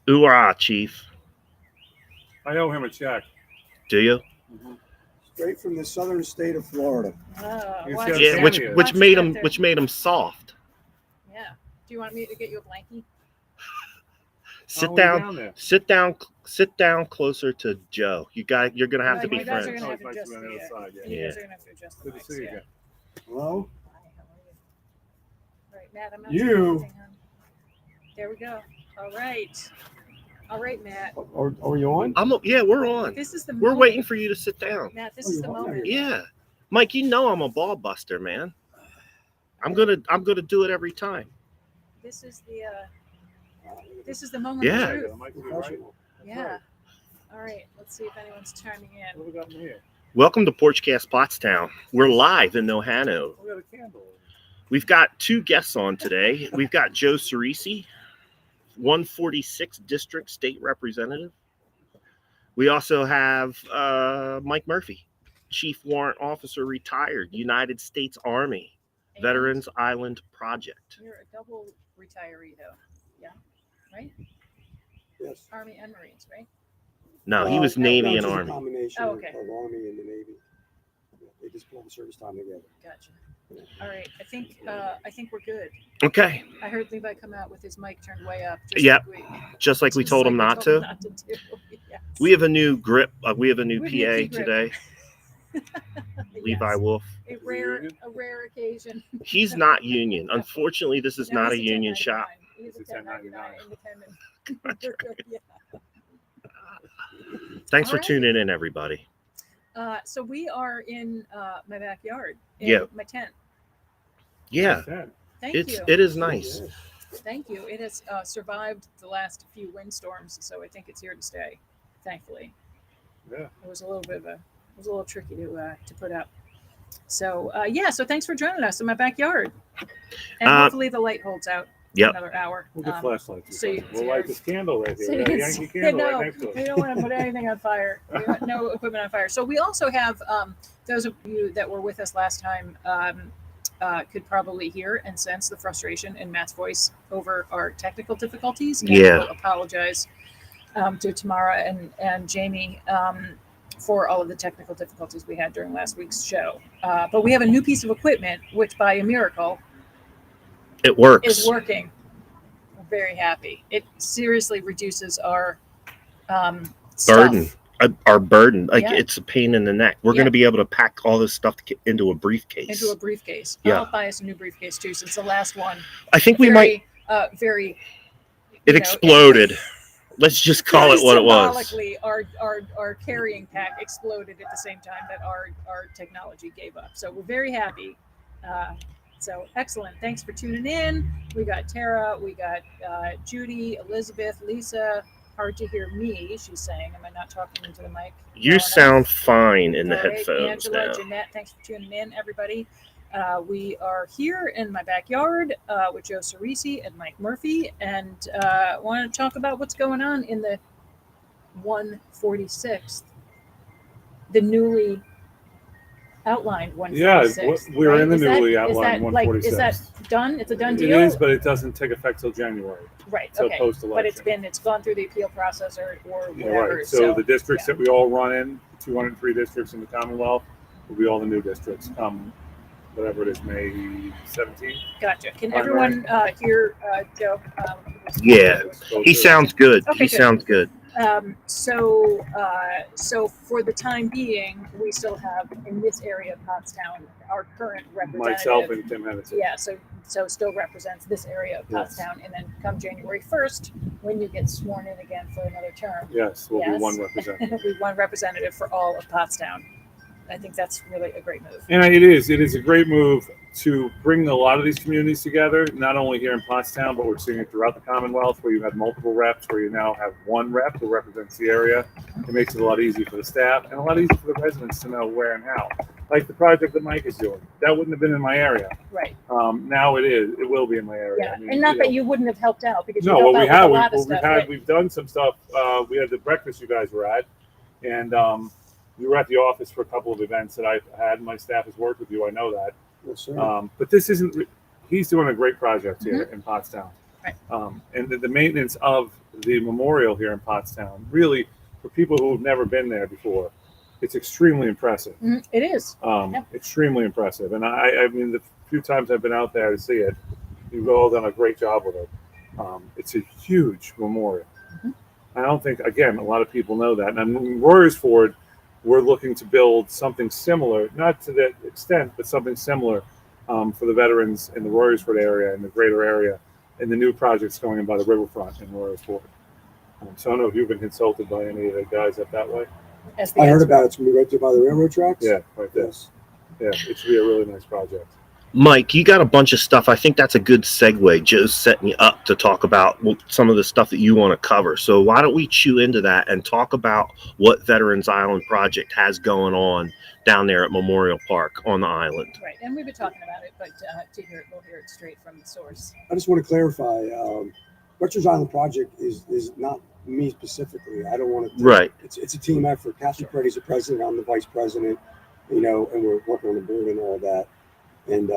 Hoorah, Chief. I owe him a check. Do you? Mm-hmm. Straight from the southern state of Florida. Yeah, which made him soft. Yeah. Do you want me to get you a blankie? Sit down closer to Joe. You're gonna have to be friends. You guys are gonna have to adjust the Good to mics, see you yeah. again. Hello? Hi, how are you? All right, Matt, I'm not You. saying anything, hon. There we go. All right, Matt. Are you on? Yeah, we're on. This is the We're moment. waiting for you to sit down. Matt, this is the moment. Yeah, Mike, you know I'm a ball buster, man. I'm gonna do it every time. This is the moment Yeah. of truth. Professional. Yeah. All right. Let's see if anyone's chiming in. What do we got in here? Welcome to Porchcast Pottstown. We're live in Ohano. We got a candle. We've got two guests on today. We've got Joe Ciresi, 146th District State Representative. We also have Mike Murphy, Chief Warrant Officer, retired, United States Army, And Veterans Island Project. You're a double retiree, though. Yeah. Right? Yes. Army and Marines, right? No, he was Navy and just a Army. combination Oh, okay. of Army and the Navy. They just pulled the service time together. Gotcha. All right. I think we're good. Okay, I heard Levi come out with his mic turned way up. Yep. just like we just told him not to. do. Yes. We have a new grip. We have a new We PA have a new key grip. today, Levi Yes. Wolf. A rare occasion. He's not union. Unfortunately, this is No, not a he's union shop. 1099. He's a It's a 1099 independent. Yeah. Thanks for All right. tuning in, everybody. So we are in my backyard. In Yeah. My tent. Yeah, Thank you. it is nice. Thank you. It has survived the last few windstorms, so I think it's here to stay. Thankfully, Yeah. it was a little tricky to put up. So so thanks for joining us in my backyard, and hopefully the light holds out Yep. another hour. We'll get flashlights. so you can We'll see light our- this candle right So here. you We can got a Yankee see- candle no, right next to we us. don't want to put anything on fire. We want no equipment on fire. So we also have those of you that were with us last time could probably hear and sense the frustration in Matt's voice over our technical difficulties. And Yeah. we'll apologize to Tamara and Jamie for all of the technical difficulties we had during last week's show. But we have a new piece of equipment, which by a miracle It works. is working. We're very happy. It seriously reduces our Burden. stuff. Our burden. Like Yeah. it's a pain in the neck. We're Yeah. going to be able to pack all this stuff into a briefcase. Into a briefcase. Yeah. I'll buy us a new briefcase too, since the last one I think we might. very It exploded. Let's just call it what it was. Symbolically, our carrying pack exploded at the same time that our technology gave up. So we're very happy. So excellent. Thanks for tuning in. We got Tara, we got Judy, Elizabeth, Lisa. Hard to hear me, she's saying. Am I not talking into the mic? You well sound enough? fine in the All right, headphones Angela, now. Jeanette, thanks for tuning in, everybody. We are here in my backyard with Joe Ciresi and Mike Murphy, and want to talk about what's going on in the 146th, the newly outlined 146th. Yeah, we're right? in the Is that- newly is outlined that, like, 146th. Is that done? It's a done It deal? is, but it doesn't take effect till January. Right, till okay. post-election. But it's gone through the appeal process or Yeah, whatever. right. So the districts yeah. that we all run in, 203 districts in the Commonwealth, will be all the new districts come whatever it is, May 17th. Gotcha. Can Primary. everyone hear Joe? Yeah. He sounds good. Okay, He good. sounds good. So for the time being, we still have in this area of Pottstown our current representative. Myself and Tim Henderson. Yeah, so still represents this area of Yes. Pottstown, and then come January 1st, when you get sworn in again for another term, Yes, we'll be Yes. one representative. it'll be one representative for all of Pottstown. I think that's really a great move. And it is a great move to bring a lot of these communities together, not only here in Pottstown, but we're seeing it throughout the Commonwealth, where you have multiple reps, where you now have one rep who represents the area. It makes it a lot easier for the staff and a lot easier for the residents to know where and how. Like the project that Mike is doing, that wouldn't have been in my area. Right. Now it is. It will be in my area. Yeah, I mean, and not you know. that you wouldn't have helped out, because you No, helped what we out have, with a lot of stuff. Right? we've done some stuff. We had the breakfast you guys were at, and we were at the office for a couple of events that I've had. My staff has worked with you. I know that. Yes, sir. But this isn't. He's doing a great project here in Pottstown. Right. And the maintenance of the memorial here in Pottstown, really, for people who have never been there before, it's extremely impressive. It is. Yep. Extremely impressive. And I mean, the few times I've been out there to see it, you've all done a great job with it. It's a huge memorial. I don't think, again, a lot of people know that. And in Royersford, we're looking to build something similar, not to that extent, but something similar for the veterans in the Royersford area and the greater area, and the new projects going in by the riverfront in Royersford. So I don't know if you've been consulted by any of the guys up that way. As the I heard answer. about it. It's going to be right there by the railroad tracks. Yeah, right there. Yes. Yeah, it should be a really nice project. Mike, you got a bunch of stuff. I think that's a good segue. Joe's setting you up to talk about some of the stuff that you want to cover. So why don't we chew into that and talk about what Veterans Island Project has going on down there at Memorial Park on the island? Right, and we've been talking about it, but to hear it, we'll hear it straight from the source. I just want to clarify. Veterans Island Project is not me specifically. I don't want to. Right. It's a team effort. Kathy Preddy's the president. I'm the vice president. You know, and we're working on the board and all that. And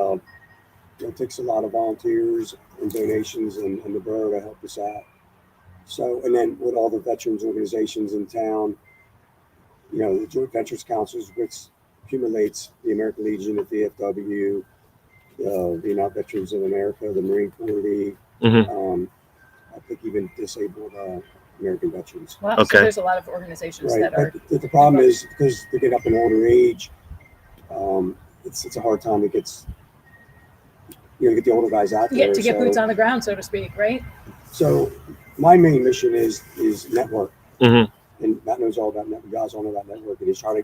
it takes a lot of volunteers and donations and the borough to help us out. So, and then with all the veterans organizations in town, you know, the Joint Veterans Councils, which accumulates the American Legion, the VFW, the United Veterans of America, the Marine Corps League, I think even disabled American veterans. Wow, Okay. so there's a lot of organizations Right, that are. but the problem is because they get up in older age, it's a hard time to get the older guys out there. To get boots on the ground, so to speak, right? So my main mission is network, Mhm. and Matt knows all about network. Guys all know about network, and he's trying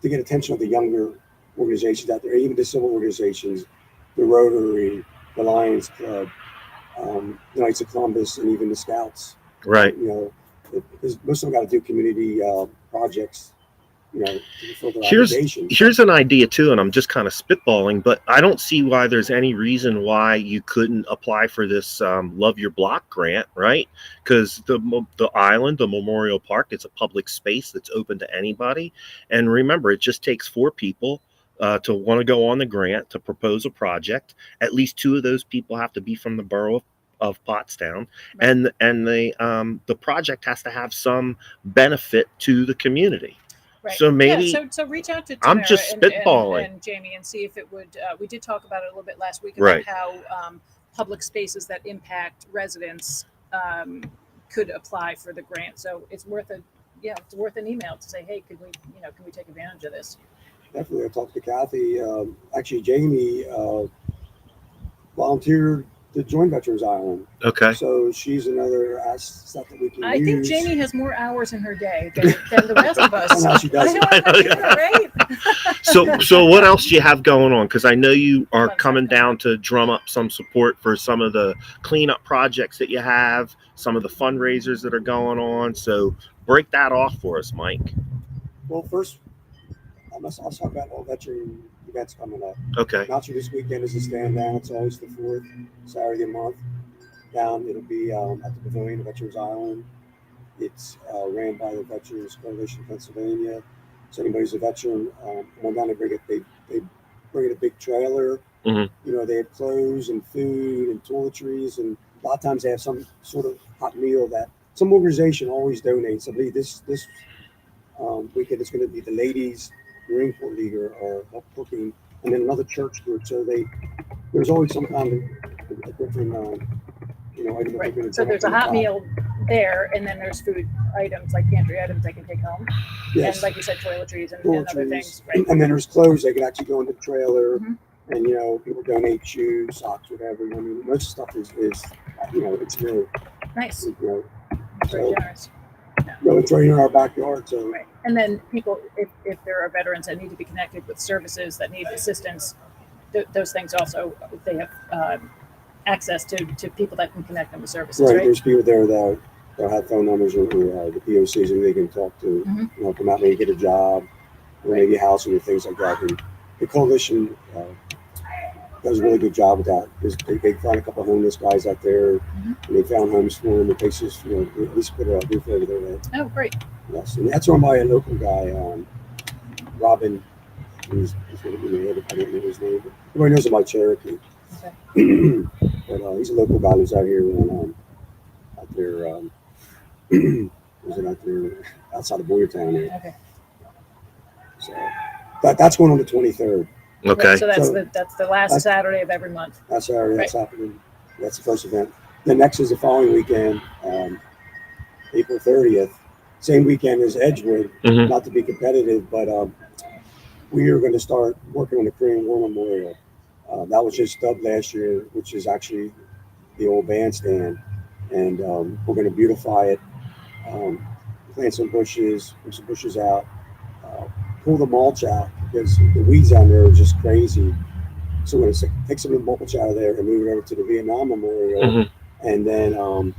to get attention of the younger organizations out there, even the civil organizations, the Rotary, the Lions Club, the Knights of Columbus, and even the Scouts. Right. You know, because most of them got to do community projects. You know, to fulfill their Here's obligations. here's an idea too, and I'm just kind of spitballing, but I don't see why there's any reason why you couldn't apply for this Love Your Block grant, right? Because the island, the Memorial Park, it's a public space that's open to anybody. And remember, it just takes 4 people to want to go on the grant to propose a project. At least 2 of those people have to be from the borough of Pottstown, Right. and the project has to have some benefit to the community. Right. So maybe so reach out to I'm Tamara just and spitballing. Jamie and see if it would. We did talk about it a little bit last week about Right. how public spaces that impact residents could apply for the grant. So it's worth an email to say, hey, can we take advantage of this? Definitely, I talked to Kathy. Actually, Jamie volunteered to join Veterans Island, Okay. so she's another asset that we can I use. think Jamie has more hours in her day than the rest of us. I know she does. I know, I'm not sure, right? So what else do you have going on? Because I know you are Lots of coming stuff going down to drum up some support for some of the cleanup projects that you have, some of the fundraisers that are going on. So break that off for us, Mike. Well, first, I'll talk about all veteran events coming up. Okay. Not sure this weekend is a stand down. It's always the 4th Saturday of the month. Down, it'll be at the Pavilion of Veterans Island. It's ran by the Veterans Coalition of Pennsylvania. So anybody's a veteran, come down and they bring in a big trailer. Mhm. You know, they have clothes and food and toiletries, and a lot of times they have some sort of hot meal that some organization always donates. I believe this weekend it's going to be the ladies Marine Corps League or help cooking, and then another church group. So there's always some kind of a different item that Right. they're going to So there's a hot meal there, and then there's food items like pantry items they can take home, Yes. and like you said, toiletries and other Toiletries. things. Right. And then there's clothes they can actually go in the trailer, Mhm. and people donate shoes, socks, whatever. I mean, most stuff is it's really Nice. so Very generous. it's right in our backyard. So Right. And then people, if there are veterans that need to be connected with services that need assistance, those things also, they have access to people that can connect them with services, right, right? there's people there that have phone numbers or the POCs and they can talk to, Mhm. come out maybe get a job or maybe housing or things like that. And the coalition does a really good job with that. They found a couple of homeless guys out there, and they found homes for them. The places, at least put a roof over their head. Oh, great. Yes, and that's run by a local guy, Robin. He's going to be I don't know his name, but everybody knows him by Cherokee. Okay. But he's a local guy who's out here, and out there. Was it out there outside of Boyertown there? Okay. So that's going on the 23rd. Okay. Right, so that's So that's the last that's- Saturday of every month. That's happening. That's the first event. The next is the following weekend, April 30th. Same weekend as Edgewood. Mhm. Not to be competitive, but we are going to start working on the Korean War Memorial. That was just dubbed last year, which is actually the old bandstand, and we're going to beautify it, plant some bushes, put some bushes out, pull the mulch out because the weeds down there are just crazy. So we're going to take some of the mulch out of there and move it over to the Vietnam Memorial, Mhm. and then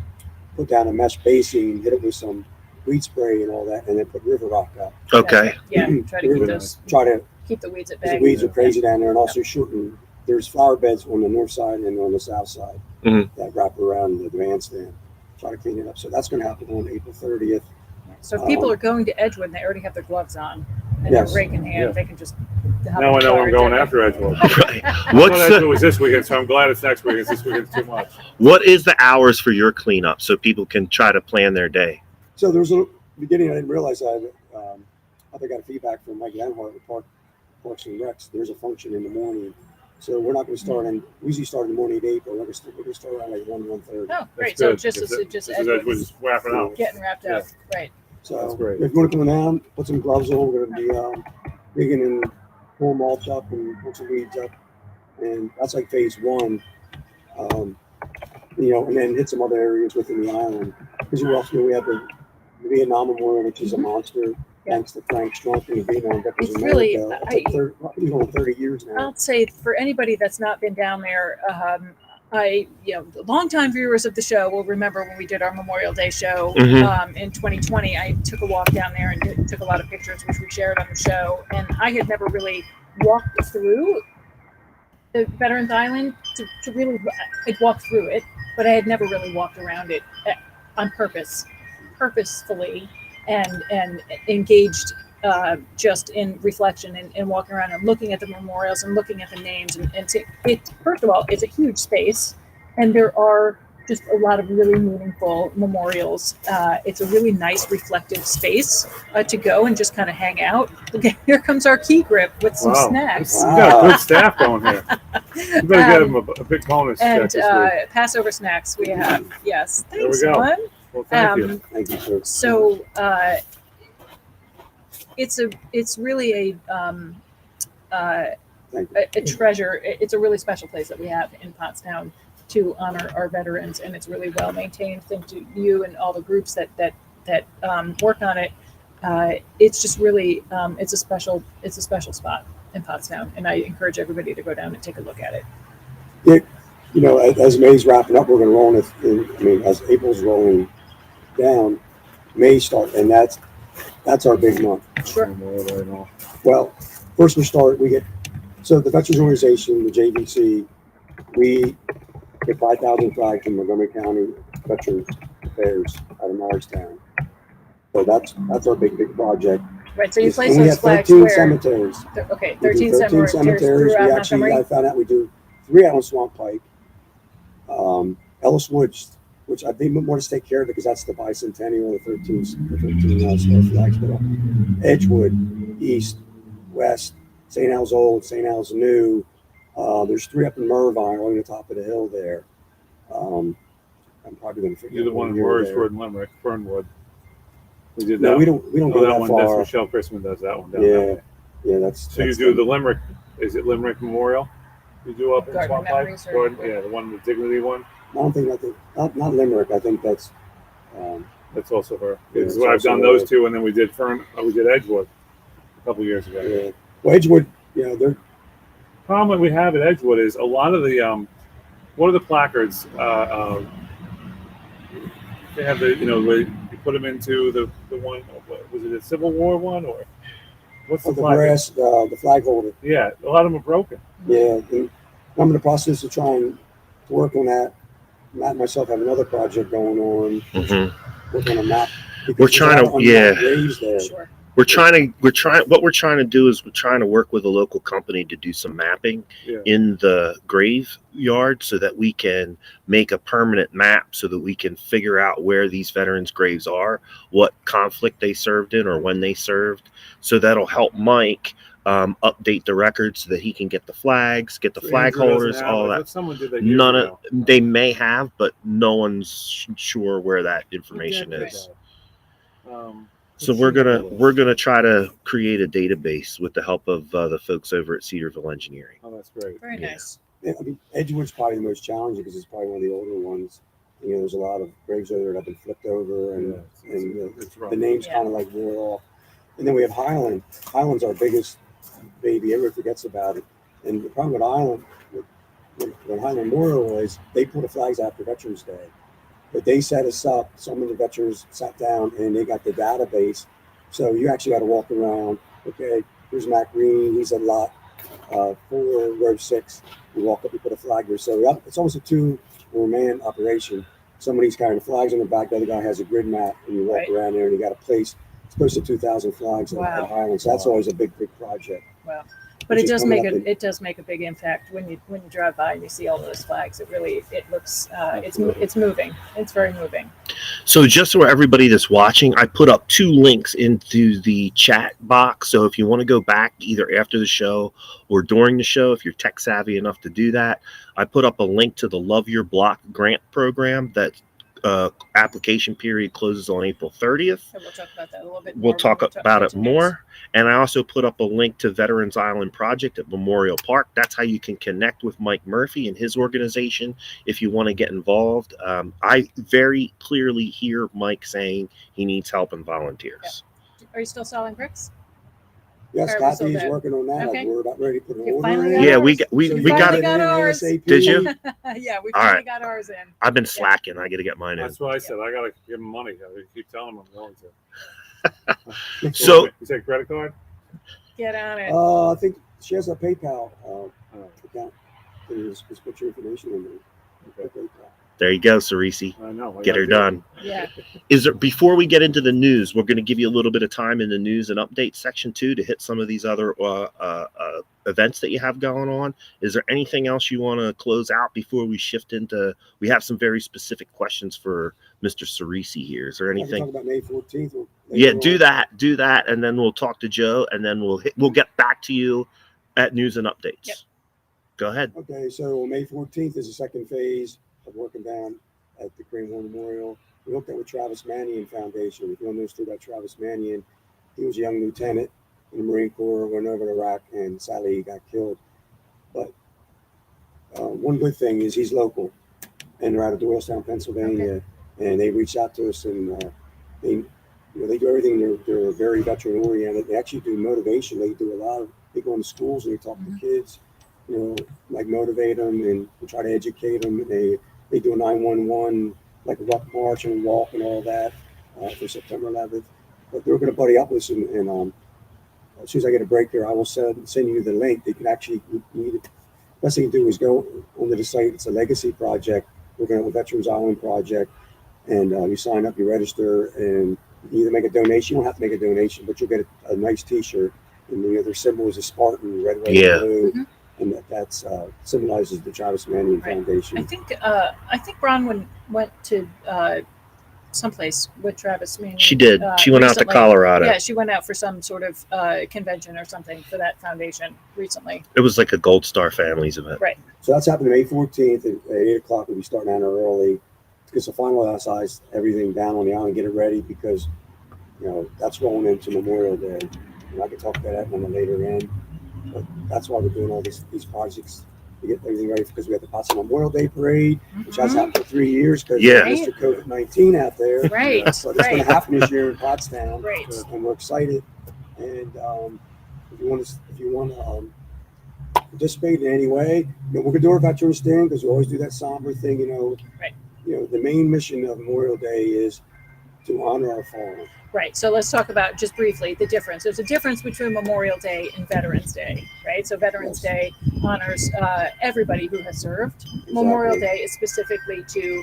put down a mesh basing, hit it with some weed spray and all that, and then put river rock up. Okay. Yeah, try to keep River- those, Try to, keep the weeds at because the bay. weeds are crazy down there, and also shorten. There's flower beds on the north side and on the south side Mhm. that wrap around the bandstand. Try to clean it up. So that's going to happen on April 30th. So if people are going to Edgewood and they already have their gloves on and Yes. their rake in hand, Yeah. they can just. Now I know I'm going after Edgewood. Right. I What's thought Edgewood the, was this weekend, so I'm glad it's next weekend. This weekend's too much. what is the hours for your cleanup so people can try to plan their day? So there was a beginning. I didn't realize I think I got feedback from Mike Lenhart with Parks and Recs. There's a function in the morning. So we're not going to start we usually start in the morning at 8, but we're going to start around like 1:30. Oh, great. That's So good. just This is Edgewood Edgewood's wrapping up. getting wrapped up. Right. So That's great. if you want to come down, put some gloves on. We're going to be digging and pull mulch up and put some weeds up, and that's like phase 1. And then hit some other areas within the island because we have the Vietnam Memorial, which is a monster. Yeah. Thanks to Frank Strunk and the Vietnam veterans It's of really- America. It's like 30 years now. I'll say for anybody that's not been down there, longtime viewers of the show will remember when we did our Memorial Day show Mhm. in 2020. I took a walk down there and took a lot of pictures, which we shared on the show. And I had never really walked through the Veterans Island to really. I'd walked through it, but I had never really walked around it on purposefully, and engaged just in reflection and walking around and looking at the memorials and looking at the names first of all, it's a huge space and there are just a lot of really meaningful memorials. It's a really nice reflective space to go and just kind of hang out. Okay, here comes our key grip with some Wow. snacks. You got good staff going here. You better get them a big bonus check And this week. Passover snacks we have. Yes, There we thanks, go. Ellen. Well, thank you. Thank you, sir. So it's really Thank you. a treasure. It's a really special place that we have in Pottstown to honor our veterans, and it's really well maintained. Thanks to you and all the groups that work on it. It's just really it's a special spot in Pottstown, and I encourage everybody to go down and take a look at it. As May's wrapping up, we're going to roll it. As April's rolling down, May start, and that's our big month. Sure. Well, first so the Veterans Organization, the JVC, we get 5,000 flags from Montgomery County Veterans Affairs out of Morristown. So that's our big project. Right. So you place And we those have flags 13 where? cemeteries. Okay, We do 13 cemeteries We throughout actually, Montgomery. I found out we do 3 out on Swamp Pike. Ellis Woods, which I think more to take care of because that's the bicentennial, the 13 star flags. But Edgewood, East, West, St. Al's Old, St. Al's New. There's 3 up in Mervine, along the top of the hill there. I'm probably going to forget. You're the one in here or there. Wordsworth and Limerick, Fernwood. We did No, that. we don't Oh, go that that one. far. That's Michelle Christman does that one down Yeah, that way. yeah, that's. So you do the Limerick. Is it Limerick Memorial? You do up in Garden Swamp Pike? Memories or- Gordon, yeah, the one, the Dignity one. I don't think not Limerick. I think that's. That's also her. Yeah, Because it's I've also done her. those 2, and then we did Edgewood a couple years ago. Yeah. Well, Edgewood, they're Problem we have at Edgewood is a lot of the what are the placards? They have the where you put them into the one. What, was it a Civil War one or what's the the placard? brass, the flag holder. Yeah, a lot of them are broken. Yeah, and I'm in the process of trying to work on that. Matt and myself have another project going on. Mhm. Work on a map. We're trying to- Graves there. Sure. What we're trying to do is we're trying to work with a local company to do some mapping Yeah. in the graveyard so that we can make a permanent map so that we can figure out where these veterans' graves are, what conflict they served in or when they served. So that'll help Mike update the records so that he can get the flags, get the So flag Andrew doesn't holders, have all it. that. But someone did that years None ago. of they may have, but no one's sure where that information Yeah, is. So let's we're see gonna what it we're is. gonna try to create a database with the help of the folks over at Cedarville Engineering. Oh, that's great. Very Yeah. nice. Yeah, I mean, Edgewood's probably the most challenging because it's probably one of the older ones. You know, there's a lot of graves there that have been flipped over, and, Yeah, and it's rough. the names Yeah. kind of like wore off. And then we have Highland. Highland's our biggest baby. Everyone forgets about it. And the problem with Highland, when Highland Memorial was, they pulled the flags after Veterans Day. But they set us up. Some of the veterans sat down and they got the database. So you actually got to walk around. Okay, here's Matt Green. He's at lot 4, row 6. You walk up, you put a flag there. So it's almost a 2-man operation. Somebody's carrying the flags on the back. The other guy has a grid map, and you walk Right. around there, and you got a place. It's close to 2,000 flags Wow. at Highland. So that's always a big project. Wow. But Which it is does coming make up it does make a big impact when you drive by and you see all those flags. It looks it's moving. It's very moving. So just for everybody that's watching, I put up 2 links into the chat box. So if you want to go back either after the show or during the show, if you're tech savvy enough to do that, I put up a link to the Love Your Block grant program that application period closes on April 30th. So we'll talk about that a little bit. We'll more talk when we about get it to news. more. And I also put up a link to Veterans Island Project at Memorial Park. That's how you can connect with Mike Murphy and his organization if you want to get involved. I very clearly hear Mike saying he needs help and volunteers. Are you still selling bricks? Yes, All right, we're still Kathy's there. working on that. Okay. We're about ready to put an You order finally in. got Yeah, we ours. got we, So we we got finally it. got ours. Did you? Yeah, we All finally right. got ours in. I've been slacking. I got to get mine in. That's why I said I gotta give him money. I keep telling him I'm going to. So You say credit card? Get on it. I think she has a PayPal account. Just put your information in there. Okay. PayPal. there you go, Ciresi. I know. I Get gotta her do it. done. Yeah. Is there, before we get into the news, we're going to give you a little bit of time in the news and update section 2 to hit some of these other events that you have going on. Is there anything else you want to close out before we shift into? We have some very specific questions for Mr. Ciresi here. Is there I can anything? talk about May 14th. or Yeah, later do that, and then we'll talk to Joe, and then we'll get back to you at news and updates. Yep. Go ahead. Okay, so May 14th is the second phase of working down at the Crane War Memorial. We hooked up with Travis Manion Foundation. If you don't know about Travis Manion, he was a young lieutenant in the Marine Corps, went over to Iraq, and sadly he got killed. But one good thing is he's local, and they're out of Doylestown, Pennsylvania, and they reached out to us, and they do everything. They're very veteran oriented. They actually do motivation. They do a lot of. They go into schools and they talk to kids, like motivate them and try to educate them. They do a 911, like a rock march and walk and all that for September 11th. But they're going to buddy up with us, and as soon as I get a break here, I will send you the link. They can actually read it. Best thing to do is go onto the site. It's a legacy project. We're going to have a Veterans Island project, and you sign up, you register, and you either make a donation. You don't have to make a donation, but you'll get a nice T-shirt. And their symbol is a Spartan, red, white, Yeah. and blue, Mhm. and that's symbolizes the Travis Manion Right. Foundation. I think Ron went to someplace with Travis Manion. She did. She went out to recently. Colorado. Yeah, she went out for some sort of convention or something for that foundation recently. It was like a Gold Star Families event. Right. So that's happening May 14th at 8 o'clock. We'll be starting out early because to finalize everything down on the island, get it ready because, that's rolling into Memorial Day. And I can talk about that on the later end. But that's why we're doing all these projects to get everything ready because we have the Pottstown Memorial Day Parade, which has happened for 3 years because Yeah. of Mr. COVID-19 out there. Right. But it's going Right. to happen this year in Pottstown. Right. And we're excited. And if you want to participate in any way, we're going to do our Veterans thing because we always do that somber thing. Right. The main mission of Memorial Day is to honor our fallen. Right. So let's talk about just briefly the difference. There's a difference between Memorial Day and Veterans Day, right? So Veterans Day honors everybody who has served. Memorial Day is specifically to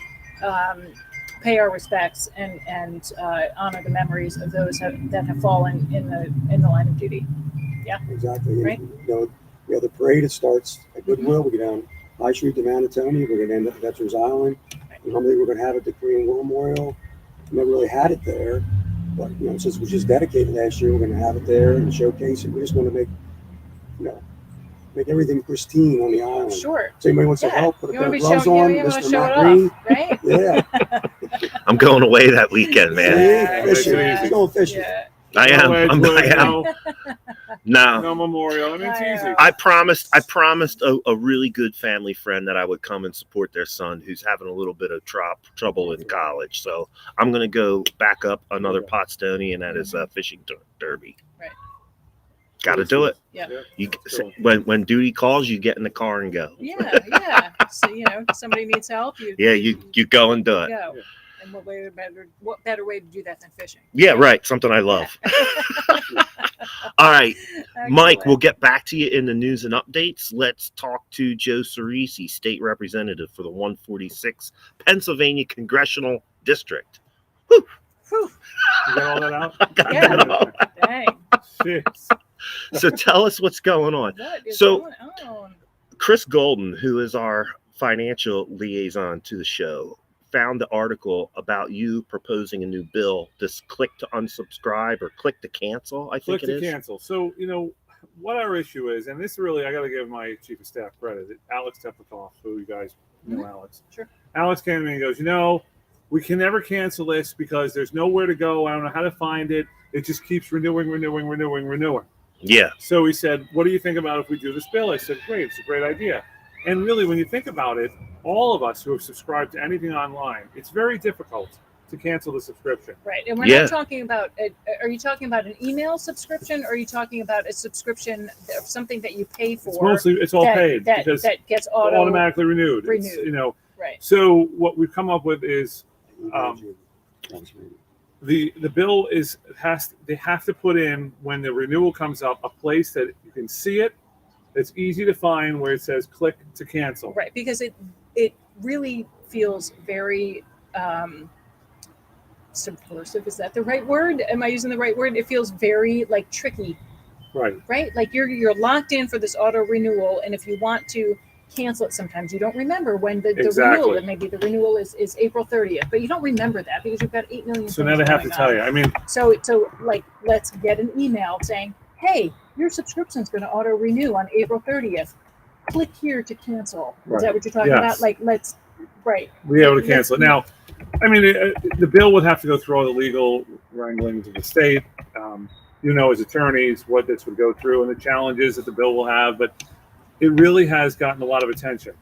pay our respects and honor the memories of those that have fallen in the line of duty. Exactly. And, Right. we have the parade. It starts at Goodwill. We go down High Street to Manatoni. We're going to end up at Veterans Island. And normally we're going to have it at the Korean War Memorial. We never really had it there, but since it was just dedicated last year, we're going to have it there and showcase it. We just want to make everything pristine on the island. Sure. So anybody wants to help, put a You pair want of to gloves show, on, you want to Mr. show Matt it Green. off, right? Yeah. I'm going away that weekend, man. Yeah, makes fishing. it easy. He's going fishing. Yeah. I am. I am. No No, memorial. I mean, it's easy. I promised a really good family friend that I would come and support their son who's having a little bit of trouble in college. So I'm going to go back up another Pottstonian at his fishing derby. Right. Got to do it. Yeah. You when duty calls, you get in the car and go. Yeah. So somebody needs help. You go and do it. Go. And what better way to do that than fishing? Yeah, right. Something I love. All right, Mike, we'll get back to you in the news and updates. Let's talk to Joe Ciresi, State Representative for the 146 Pennsylvania Congressional District. Whew. Whew. You got all that out? I got Yeah. that all. Dang. Jeez. So tell us what's going on. What is So- going on? Chris Golden, who is our financial liaison to the show, found the article about you proposing a new bill. Just click to unsubscribe or click to cancel, I think Click it to is. cancel. So, what our issue is, and this really, I got to give my chief of staff credit, Alex Teplikoff, who you guys know Alex. Sure. Alex came to me and goes, we can never cancel this because there's nowhere to go. I don't know how to find it. It just keeps renewing. Yeah. So he said, what do you think about if we do this bill? I said, great, it's a great idea. And really, when you think about it, all of us who have subscribed to anything online, it's very difficult to cancel the subscription. Right. And we're Yeah. not talking about are you talking about an email subscription, or are you talking about a subscription of something that you pay for? It's all paid because that gets automatically renewed. It's, renewed. Right. So what we've come up with is the bill they have to put in, when the renewal comes up, a place that you can see it. It's easy to find, where it says click to cancel. Right, because it really feels very subversive. Is that the right word? Am I using the right word? It feels very tricky, Right. Like you're locked in for this auto renewal, and if you want to cancel it, sometimes you don't remember when the Exactly. renewal. Maybe the renewal is April 30th, but you don't remember that because you've got 8 million. So now they have to tell you. I mean, So let's get an email saying, hey, your subscription's going to auto renew on April 30th. Click here to cancel. Is that what you're talking Yes. about? Let's be able to cancel it. Now, I mean, the bill would have to go through all the legal wranglings of the state. As attorneys, what this would go through and the challenges that the bill will have. But it really has gotten a lot of attention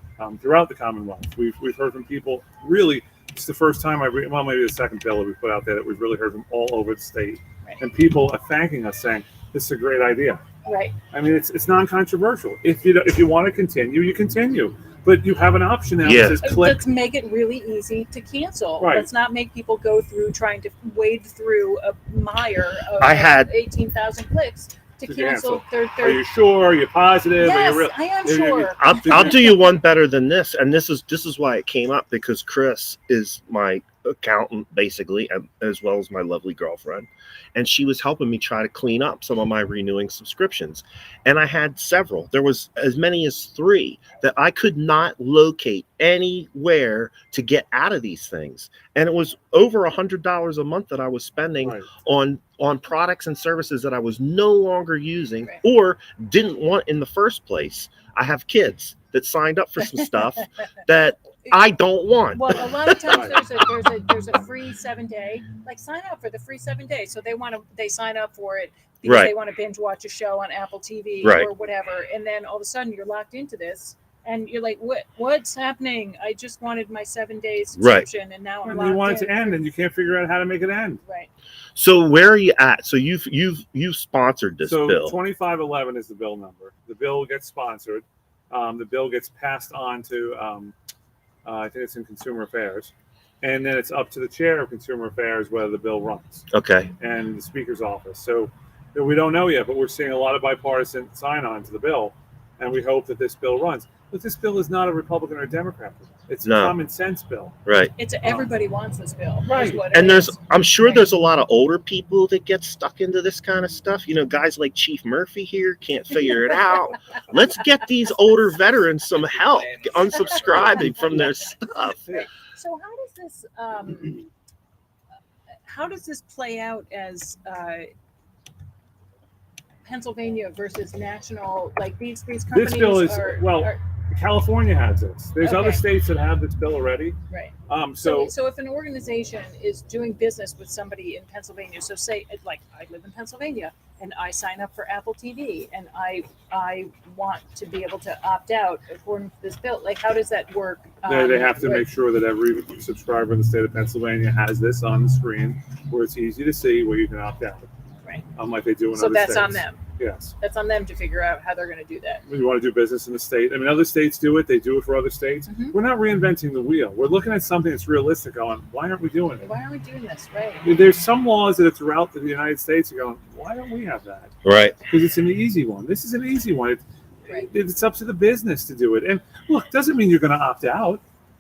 throughout the Commonwealth. We've heard from people. Really, it's the first time maybe the second bill that we put out there that we've really heard from all over the state. Right. And people are thanking us, saying, this is a great idea. Right. I mean, it's non-controversial. If you want to continue, you continue. But you have an option now Yeah. that says click. Let's make it really easy to cancel. Right. Let's not make people go through trying to wade through a mire of I had 18,000 clicks to cancel their. Are you sure? Are you positive? Yes, Are you real? I am sure. I'll do you one better than this, and this is why it came up, because Chris is my accountant basically, as well as my lovely girlfriend, and she was helping me try to clean up some of my renewing subscriptions, and I had several. There was as many as 3 that I could not locate anywhere to get out of these things, and it was over $100 a month that I was spending Right. on products and services that I was no longer using Right. or didn't want in the first place. I have kids that signed up for some stuff that I don't want. Well, a lot of times there's a free 7-day. Sign up for the free 7 days. So they sign up for it because Right. they want to binge watch a show on Apple TV Right. or whatever. And then all of a sudden you're locked into this, and you're like, what's happening? I just wanted my 7 day subscription, and now I'm And locked you want it in. to end, and you can't figure out how to make it end. Right. So where are you at? So you've sponsored this So bill. 2511 is the bill number. The bill gets sponsored. The bill gets passed on to, I think it's in Consumer Affairs. And then it's up to the chair of Consumer Affairs whether the bill runs, Okay. and the Speaker's office. So we don't know yet, but we're seeing a lot of bipartisan sign-on to the bill, and we hope that this bill runs. But this bill is not a Republican or a Democrat bill. It's No. a common sense bill. Right. It's everybody wants this bill. is Right. what it And is. I'm sure Right. there's a lot of older people that get stuck into this kind of stuff. You know, guys like Chief Murphy here can't figure it out. Let's get these older veterans some help unsubscribing from their stuff. So how does this play out as Pennsylvania versus national? Like these companies. This bill is are California has this. There's other Okay. states that have this bill already. right. So So if an organization is doing business with somebody in Pennsylvania, so say like I live in Pennsylvania and I sign up for Apple TV and I want to be able to opt out according to this bill, like how does that work? they have to with- make sure that every subscriber in the state of Pennsylvania has this on the screen where it's easy to see where you can opt out. Right. Like they do in So other that's states. on them. Yes. That's on them to figure out how they're going to do that. When you want to do business in the state. I mean, other states do it. They do it for other states. Mhm. We're not reinventing the wheel. We're looking at something that's realistic going, why aren't we doing it? Why aren't we doing this? Right. There's some laws that are throughout the United States. You're going, why don't we have that? Right. Because it's an easy one. This is an easy one. Right. It's up to the business to do it. And look, doesn't mean you're going to opt out,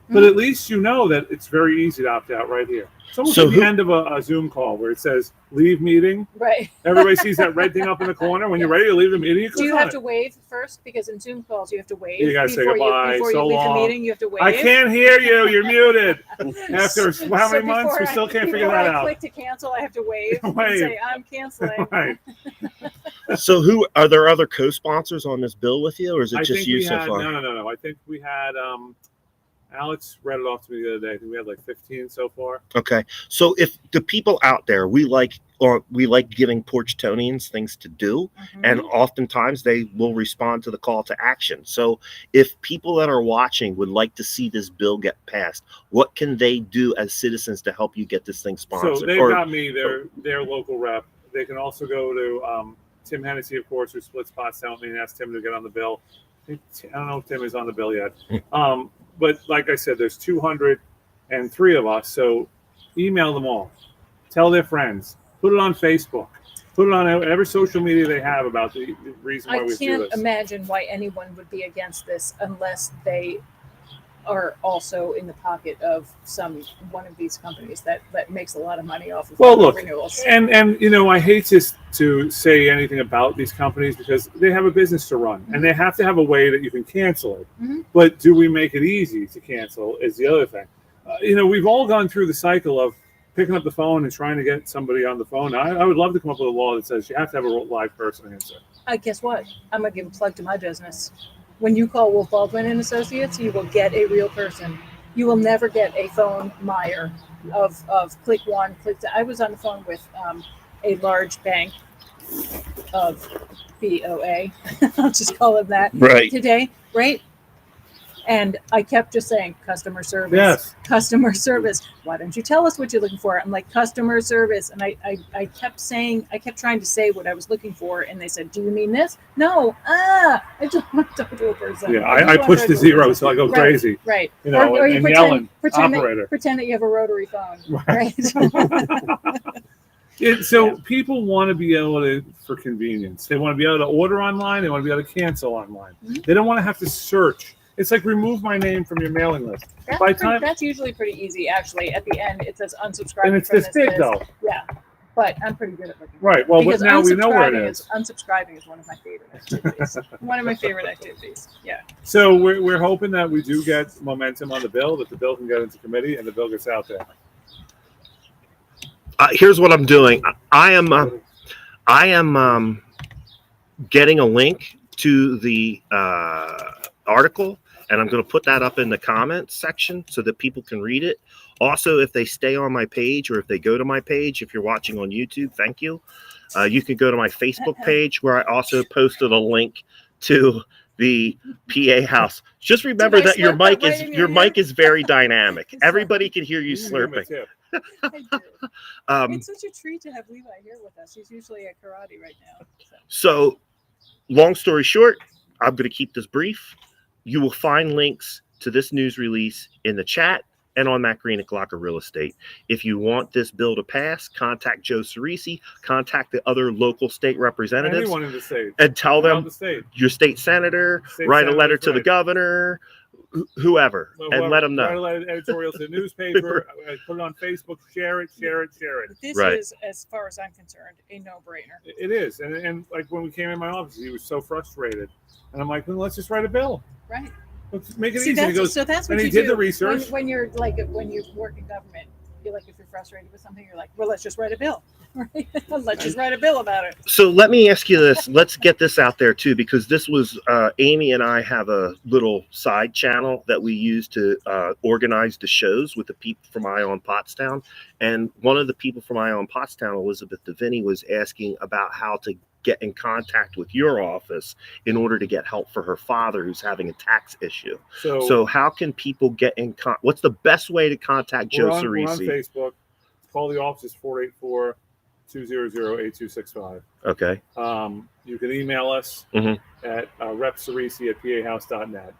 but Mhm. at least you know that it's very easy to opt out right here. It's almost So at who- the end of a Zoom call where it says leave meeting. Right. Everybody sees that red thing up in the corner. When you're ready to leave the meeting, you Do click you on have it. to wave first? Because in Zoom calls, you have to wave. You gotta say before goodbye, before so you leave long. the meeting, you have to wave. I can't hear you. You're muted. After So how many months? before We still can't figure before that I out. click to cancel, I have to wave and Wave. say, I'm canceling. Right. So who are there other co-sponsors on this bill with you, or is it I just think you we so had, far? no. I think we had, Alex read it off to me the other day. I think we had like 15 so far. Okay. So if the people out there, we like giving Porchtonians things to do, Mhm. and oftentimes they will respond to the call to action. So if people that are watching would like to see this bill get passed, what can they do as citizens to help you get this thing sponsored? So they've Or- got me, their local rep. They can also go to Tim Hennessy, of course, who splits Pottstown with me, and ask Tim to get on the bill. I don't know if Tim is on the bill yet. But like I said, there's 203 of us. So email them all. Tell their friends. Put it on Facebook. Put it on every social media they have about the reason why I we do can't this. imagine why anyone would be against this unless they are also in the pocket of one of these companies that makes a lot of money off of Well, look, renewals. And you know, I hate to say anything about these companies because they have a business to run and they have to have a way that you can cancel it. Mhm. But do we make it easy to cancel is the other thing. You know, we've all gone through the cycle of picking up the phone and trying to get somebody on the phone. I would love to come up with a law that says you have to have a live person answer. Guess what? I'm gonna give a plug to my business. When you call Wolf Baldwin and Associates, you will get a real person. You will never get a phone mire of click one, click two. I was on the phone with a large bank of BOA. I'll just call it that Right. today, right? And I kept just saying customer service. Yes. Customer service. Why don't you tell us what you're looking for? I'm like, customer service. And I kept trying to say what I was looking for. And they said, do you mean this? No. I just want to talk to a person. Yeah, just I want push to the talk to a zero, person. so I go Right. crazy. Right. You know, or you and yelling, pretend operator. that you have a rotary phone. Right. Right. So people want to be able to, for convenience, they want to be able to order online. They want to be able to cancel online. Mhm. They don't want to have to search. It's like remove my name from your mailing list. By time, That's usually pretty easy, actually. At the end, it says unsubscribe. and it's this big though. Yeah. But I'm pretty good at looking. Right. Well, but Because now we know where it unsubscribing is. Unsubscribing is one of my favorite activities. One of my favorite activities. Yeah. So we're hoping that we do get momentum on the bill, that the bill can get into committee and the bill gets out there. Here's what I'm doing. I am getting a link to the article, and I'm going to put that up in the comments section so that people can read it. Also, if they stay on my page or if they go to my page, if you're watching on YouTube, thank you. You can go to my Facebook page where I also posted a link to the PA house. Just remember Did I that your slurp that mic right is in your your ear? mic is very dynamic. Everybody can hear you Give him a slurping. tip. I do. Um, It's such a treat to have Levi here with us. He's usually at karate right now. So, long story short, I'm going to keep this brief. You will find links to this news release in the chat and on Matt Green at Glocker Real Estate. If you want this bill to pass, contact Joe Ciresi, contact the other local state representatives, Anyone in the state. and tell Around them the state. your state senator, State write a letter senators, to the right. governor, whoever, and let them Write know. an editorial to the newspaper, put it on Facebook, share it. This Right. is, as far as I'm concerned, a no-brainer. It is. And like when we came in my office, he was so frustrated. And I'm like, well, let's just write a bill. Right. Let's make it See, easy. And he goes, so that's what and you he did do the research. when you're like when you work in government. You're like, if you're frustrated with something, you're like, well, let's just write a bill. Right? Let's just write a bill about it. So let me ask you this. Let's get this out there too, because this was Amy and I have a little side channel that we use to organize the shows with the people from Eye on Pottstown. And one of the people from Eye on Pottstown, Elizabeth DeVinny, was asking about how to get in contact with your office in order to get help for her father who's having a tax issue. So how can people get in what's the best way to contact Joe Ciresi? We're on Facebook. Call the office, 484-200-8265. Okay. You can email us at repceresi@pahouse.net.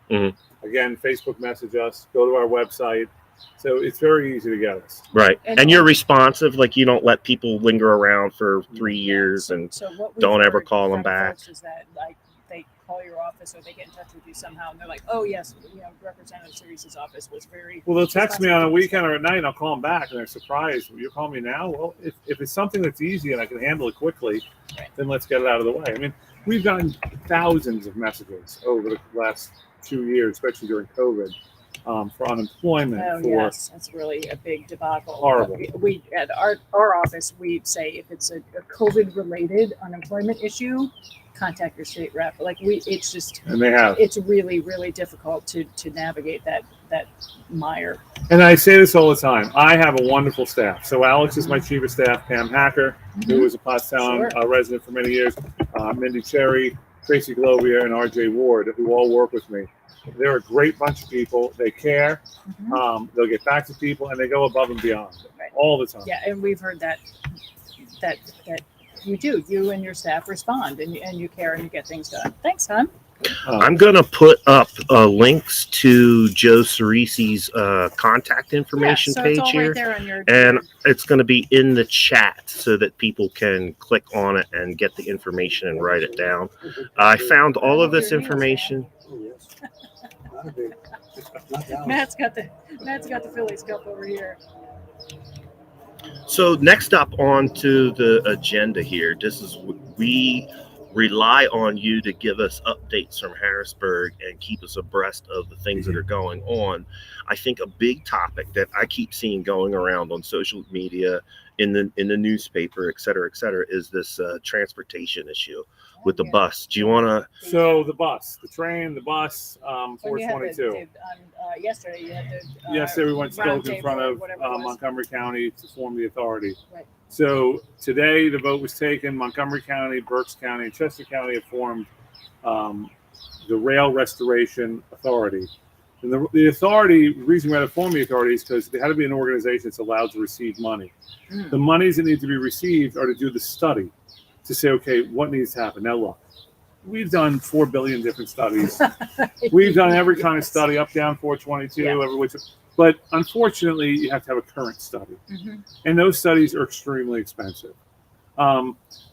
Again, Facebook message us, go to our website. So it's very easy to get us. Right. And you're responsive, like you don't let people linger around for 3 years and what we've don't ever heard call them from back. folks is that like they call your office or they get in touch with you somehow and they're like, oh yes, Representative Ciresi's office was very. Well, they'll text me on a weekend or at night and I'll call them back and they're surprised. You're calling me now? Well, if it's something that's easy and I can handle it quickly, then let's get it out of the way. I mean, we've gotten thousands of messages over the last 2 years, especially during COVID. For unemployment. Yes, that's really a big debacle. Horrible. We at our office, we say if it's a COVID-related unemployment issue, contact your state rep. It's just, and they have. It's really, really difficult to navigate that mire. And I say this all the time. I have a wonderful staff. So Alex is my chief of staff, Pam Hacker, who was a Pottstown resident for many years, Mindy Cherry, Tracy Glovia, and RJ Ward, who all work with me. They're a great bunch of people. They care. They'll get back to people, and they go above and beyond all the time. Yeah, and we've heard that you do. You and your staff respond, and you care, and you get things done. Thanks, hon. I'm going to put up links to Joe Ciresi's contact information so page it's all here. Right there on your, and it's going to be in the chat so that people can click on it and get the information and write it down. I found all of this information. Matt's got the Phillies cup over here. So next up onto the agenda here, we rely on you to give us updates from Harrisburg and keep us abreast of the things that are going on. I think a big topic that I keep seeing going around on social media, in the newspaper, et cetera, is this transportation issue with the bus. Do you want to? So the train, the bus, 422. Yesterday you had the yesterday we went spoke in front of Montgomery County to form the authority. Right. So today the vote was taken. Montgomery County, Berks County, and Chester County have formed the Rail Restoration Authority. And the authority, the reason we had to form the authority is because there had to be an organization that's allowed to receive money. The monies that need to be received are to do the study to say, okay, what needs to happen? Now look, we've done 4 billion different studies. We've done every kind of study, up, down, 422, every which. But unfortunately, you have to have a current study. And those studies are extremely expensive.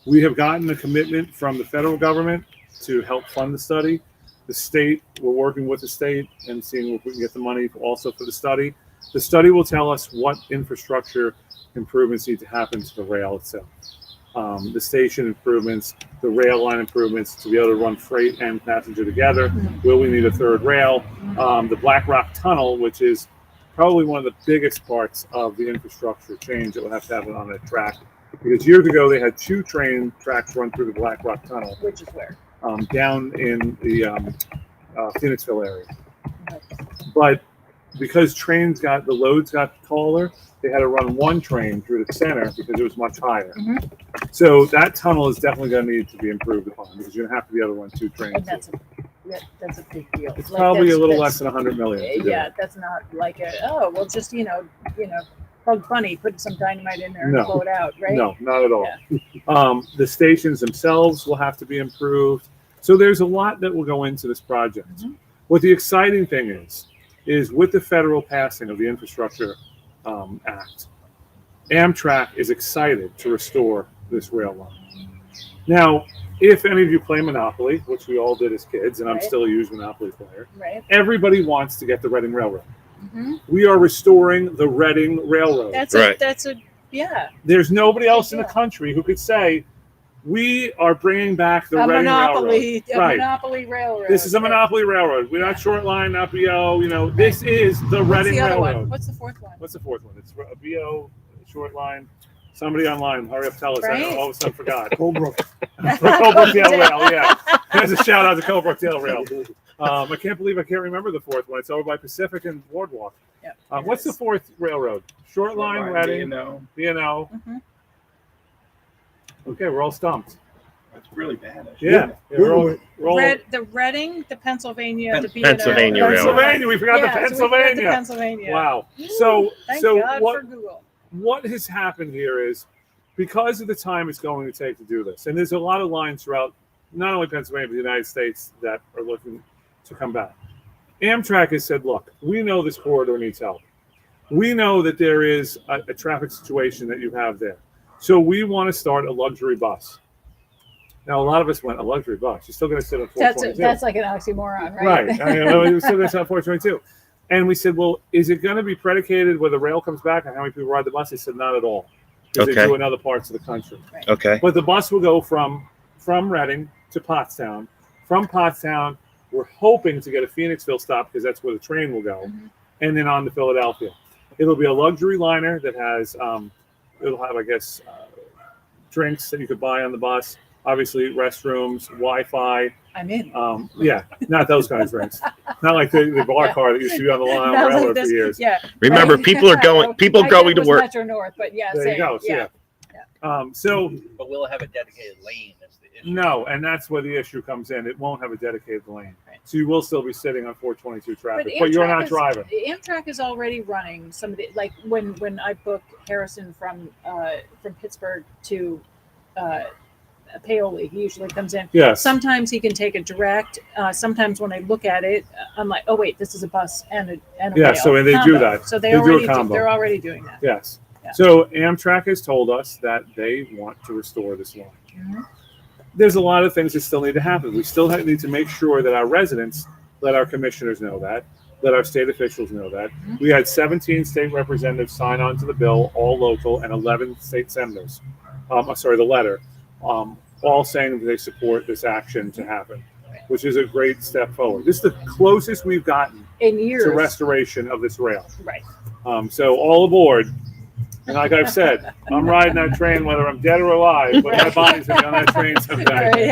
We have gotten a commitment from the federal government to help fund the study. The state, we're working with the state and seeing if we can get the money also for the study. The study will tell us what infrastructure improvements need to happen to the rail itself. The station improvements, the rail line improvements to be able to run freight and passenger together. Will we need a third rail? The Blackrock Tunnel, which is probably one of the biggest parts of the infrastructure change that will have to happen on that track. Because years ago, they had 2 train tracks run through the Blackrock Tunnel. Which is where? Down in the Phoenixville area. But because the loads got taller, they had to run 1 train through the center because it was much higher. So that tunnel is definitely going to need to be improved upon because you're going to have to be able to run 2 trains. And that's a big deal. It's probably a little less than 100 million. Yeah, that's not like just bug funny, put some dynamite in there and blow it out, right? No, not at all. Yeah. The stations themselves will have to be improved. So there's a lot that will go into this project. What the exciting thing is with the federal passing of the Infrastructure Act, Amtrak is excited to restore this rail line. Now, if any of you play Monopoly, which we all did as kids, and I'm Right. still a huge Monopoly player, Right. everybody wants to get the Reading Railroad. Hmm. We are restoring the Reading Railroad. That's Right. yeah. There's nobody else in the Yeah. country who could say, we are bringing back the A Reading monopoly, Railroad. Right. monopoly railroad. This is a monopoly railroad. We're not short line, not BO. This is the What's Reading the other Railroad. one? What's the fourth one? What's the fourth one? It's a BO, short line. Somebody online, hurry up, tell us. I Right. all of a sudden forgot. Colebrook. Colebrook-Dale Rail, yeah. There's a shout out to Colebrook-Dale Rail. I can't believe I can't remember the fourth one. It's over by Pacific and Boardwalk. Yep, What's the fourth railroad? Short line, Reading, B&O. Mhm. Okay, we're all stumped. That's really bad. Yeah, we're all. The Reading, the Pennsylvania, the B&O. Pennsylvania Railroad. Pennsylvania, we forgot the Yeah, so we forgot Pennsylvania. the Pennsylvania. Wow. So, Thank so God what? for Google. What has happened here is because of the time it's going to take to do this, and there's a lot of lines throughout not only Pennsylvania but the United States that are looking to come back. Amtrak has said, look, we know this corridor needs help. We know that there is a traffic situation that you have there. So we want to start a luxury bus. Now, a lot of us went, a luxury bus. You're still going to sit on 422. That's like an oxymoron, right? Right. I mean, we're still going to sit on 422. And we said, well, is it going to be predicated where the rail comes back and how many people ride the bus? They said, not at all. Because they Okay. do in other parts of the country. Okay. But the bus will go from Reading to Pottstown. From Pottstown, we're hoping to get a Phoenixville stop because that's where the train will go. Mhm. And then on to Philadelphia. It'll be a luxury liner that has, it'll have, I guess, drinks that you could buy on the bus. Obviously, restrooms, Wi-Fi. I'm in. Yeah, not those kind of drinks. Not like the bar car that used to be on the Long Not Island like Railroad this- for years. Yeah. Remember, right. people are going. People My going dad to was work. Metro North, but yeah, There same. you go. So, yeah. So But will it have a dedicated lane? That's the issue. no, and that's where the issue comes in. It won't have a dedicated lane, Right. so you will still be sitting on 422 traffic, Amtrak but you're not driving. Amtrak is already running some of the, like when I book Harrison from Pittsburgh to Paoli, he usually comes in. Yes. Sometimes he can take a direct. Sometimes when I look at it, I'm like, oh wait, this is a bus and a Yeah, rail so they do combo. that. So They do a already combo. they're already doing that. Yes. Yeah. So Amtrak has told us that they want to restore this line. Mhm. There's a lot of things that still need to happen. We still need to make sure that our residents, let our commissioners know that, let our state officials know that. Mhm. We had 17 state representatives sign on to the bill, all local, and 11 state senators. The letter, all saying that they support this action to happen, which is a great step forward. This is the closest we've gotten In years, to restoration of this rail. right? So all aboard. And like I've said, I'm riding that train whether I'm dead or alive, but my body's gonna be on that train someday.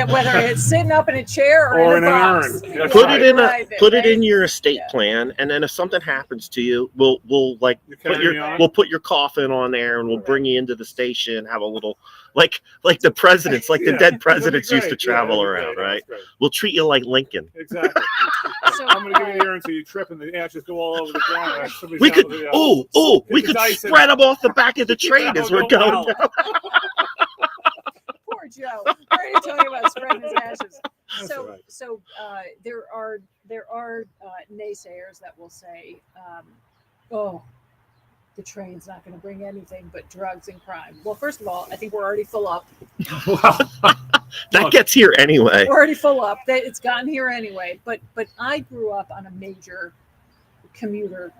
Right, whether it's sitting up in a chair Or or in in a an box. urn. That's Put right. it in Drive put it right? in your estate Yeah. plan, and then if something happens to you, we'll like You put carry me on? we'll put your coffin on there, and we'll Right. bring you into the station, have a little like the presidents, like the Yeah, dead that'd be presidents used to great. Yeah, travel that'd be around, great. right? That's great. We'll treat you like Lincoln. Exactly. So, I'm gonna give you the urn so you trip and the ashes go all over the ground. Somebody's We could, down with the, we the could dice and- spread them off the back of the train Yeah, as we're no going doubt. down. poor Joe. I already told you about spreading his ashes. That's So, all right. so there are naysayers that will say, "Oh, the train's not going to bring anything but drugs and crime." Well, first of all, I think we're already full up. Well, That Look. gets here anyway. We're already full up. It's gotten here anyway. But I grew up on a major commuter.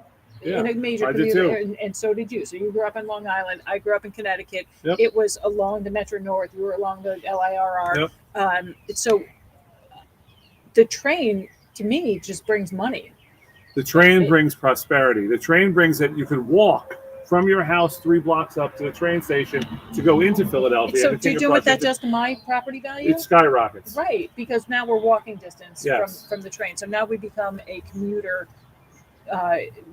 In a major I did commuter, too. and so did you. So you grew up in Long Island. I grew up in Connecticut. Yep. It was along the Metro North. You were along the LIRR. Yep. So the train, to me, just brings money. the train brings prosperity. The train brings that you could walk from your house 3 blocks up to the train station to go into Philadelphia. So and do you King know of what that Prussia. does to my property value? It skyrockets. Right, because now we're walking distance Yes. from the train. So now we become a commuter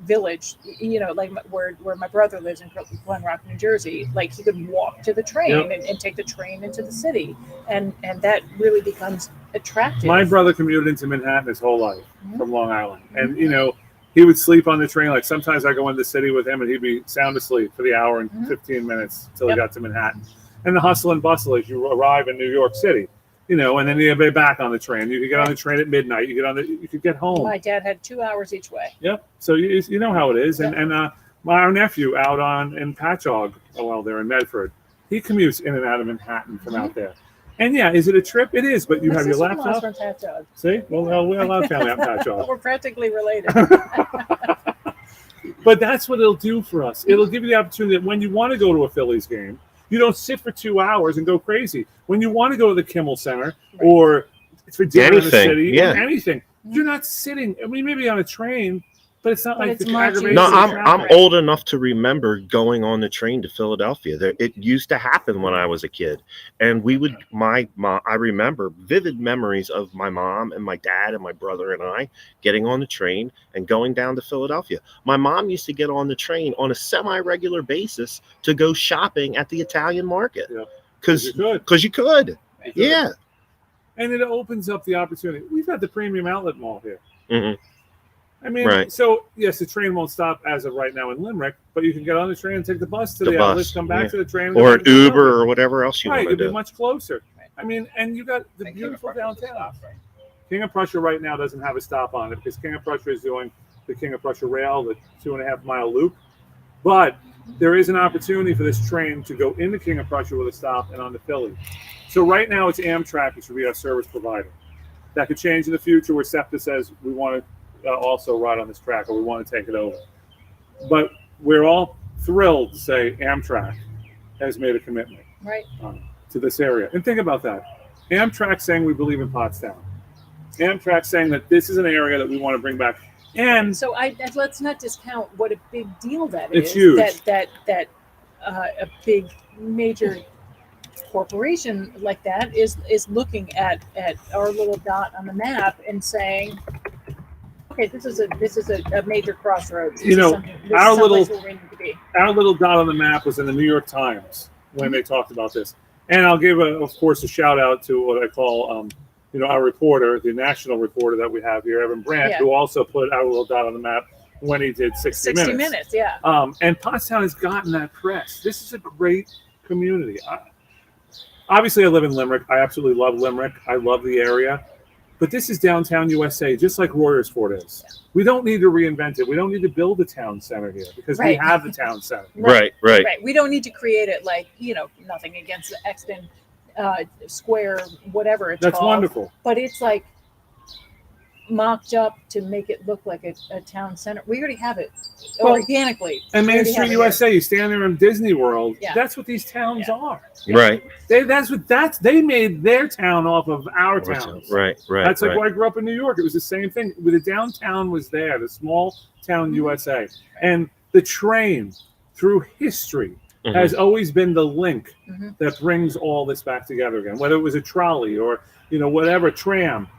village. You know, like where my brother lives in Glen Rock, New Jersey. Like he could walk to the train Yep. and take the train into the city, and that really becomes attractive. My brother commuted into Manhattan his whole life Mhm. from Long Island. And, he would sleep on the train. Like sometimes I go into the city with him and he'd be sound asleep for the hour and Mhm. 15 minutes until Yep. he got to Manhattan. And the hustle and bustle as you arrive in New York City, and then you'd be back on the train. You could get on the train at midnight. You could get home. My dad had 2 hours each way. Yep. So you know how it is. Yep. And our nephew out in Patchogue, they're in Medford, he commutes in and out of Manhattan from out there. And yeah, is it a trip? It is, but you My have your sister-in-law's laptop. from Patchogue. See? Well, we allow family on Patchogue. We're practically related. But that's what it'll do for us. It'll give you the opportunity that when you want to go to a Phillies game, you don't sit for 2 hours and go crazy. When you want to go to the Kimmel Center or for dinner in the city or anything, you're not sitting. I mean, maybe on a train, but it's not But like it's the much aggravation. No, easier. I'm old enough to remember going on the train to Philadelphia. It used to happen when I was a kid, and we would my mom. I remember vivid memories of my mom and my dad and my brother and I getting on the train and going down to Philadelphia. My mom used to get on the train on a semi-regular basis to go shopping at the Italian market because you could. Yeah, and it opens up the opportunity. We've got the premium outlet mall here. Mm-hmm. I mean, so yes, the train won't stop as of right now in Limerick, but you can get on the train and take the bus to the outlets, come back to the train, or an Uber or whatever else you want to It'd do. be much closer. I mean, and you got the beautiful downtown. King of Prussia right now doesn't have a stop on it because King of Prussia is doing the King of Prussia rail, the 2.5 mile loop. But there is an opportunity for this train to go into King of Prussia with a stop and on to Philly. So right now it's Amtrak, which will be our service provider. That could change in the future where SEPTA says we want to also ride on this track or we want to take it over. But we're all thrilled to say Amtrak has made a commitment to this area. And think about that. Amtrak saying we believe in Pottstown. Amtrak saying that this is an area that we want to bring back. And so let's not discount what a big deal that it's is. Huge. That a big major corporation like that is looking at our little dot on the map and saying, okay, this is a major crossroads. Our little dot on the map was in the New York Times when they talked about this. And I'll give, of course, a shout out to what I call, our reporter, the national reporter that we have here, Evan Brandt, who also put our little dot on the map when he did 60 Minutes. 60 Minutes, yeah. And Pottstown has gotten that press. This is a great community. Obviously, I live in Limerick. I absolutely love Limerick. I love the area. But this is downtown USA, just like Royersford is. We don't need to reinvent it. We don't need to build a town center here because we have the town center. Right. We don't need to create it like, nothing against the Exton Square, whatever it's called. That's wonderful. But it's like mocked up to make it look like a town center. We already have it organically. And Main Street USA, you stand there in Disney World. Yeah. That's what these towns are. Right. They made their town off of our towns. Right. That's like where I grew up in New York. It was the same thing. The downtown was there, the small town USA. And the train through history has always been the link that brings all this back together again. Whether it was a trolley or, whatever, tram.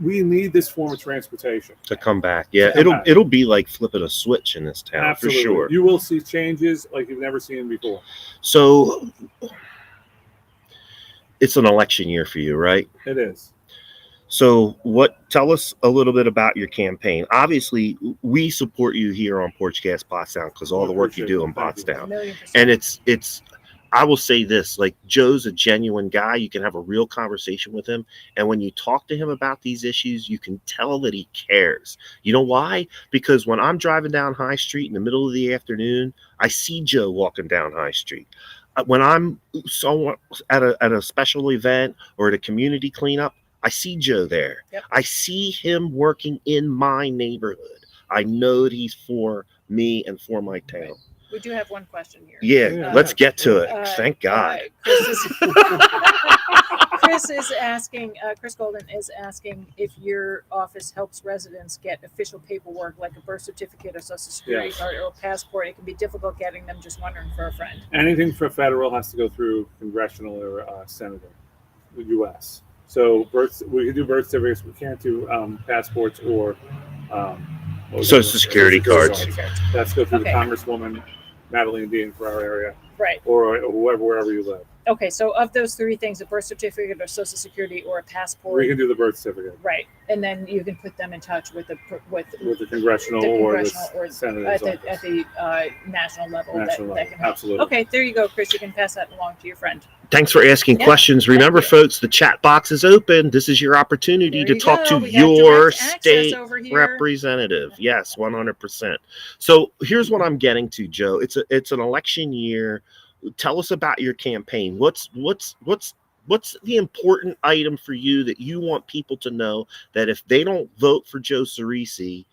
We need this form of transportation to come back. Yeah, it'll be like flipping a switch in this town. Absolutely. For sure. You will see changes like you've never seen before. So it's an election year for you, right? It is. So tell us a little bit about your campaign. Obviously, we support you here on Porchcast Pottstown because all the work you do in Pottstown. And it's I will say this, like Joe's a genuine guy. You can have a real conversation with him. And when you talk to him about these issues, you can tell that he cares. You know why? Because when I'm driving down High Street in the middle of the afternoon, I see Joe walking down High Street. When I'm at a special event or at a community cleanup, I see Joe there. Yep. I see him working in my neighborhood. I know that he's for me and for my town. We do have one question here. Yeah, let's get to it. Thank God. Chris Golden is asking if your office helps residents get official paperwork like a birth certificate or social security card or a passport. It can be difficult getting them, just wondering for a friend. Anything for federal has to go through congressional or senator, the U.S. So we can do birth certificates. We can't do passports or social security cards. That's go through the Congresswoman Madeline Dean for our area, right? Or wherever you live. Okay, so of those three things, a birth certificate or social security or a passport, we can do the birth certificate, right? And then you can put them in touch with the congressional or senator at the national level. That can help. Absolutely. Okay, there you go, Chris. You can pass that along to your friend. Thanks for asking questions. Remember, folks, the chat box is open. This is your opportunity to talk to your state representative. Yes, 100%. So here's what I'm getting to, Joe. It's an election year. Tell us about your campaign. What's What's the important item for you that you want people to know that if they don't vote for Joe Ciresi,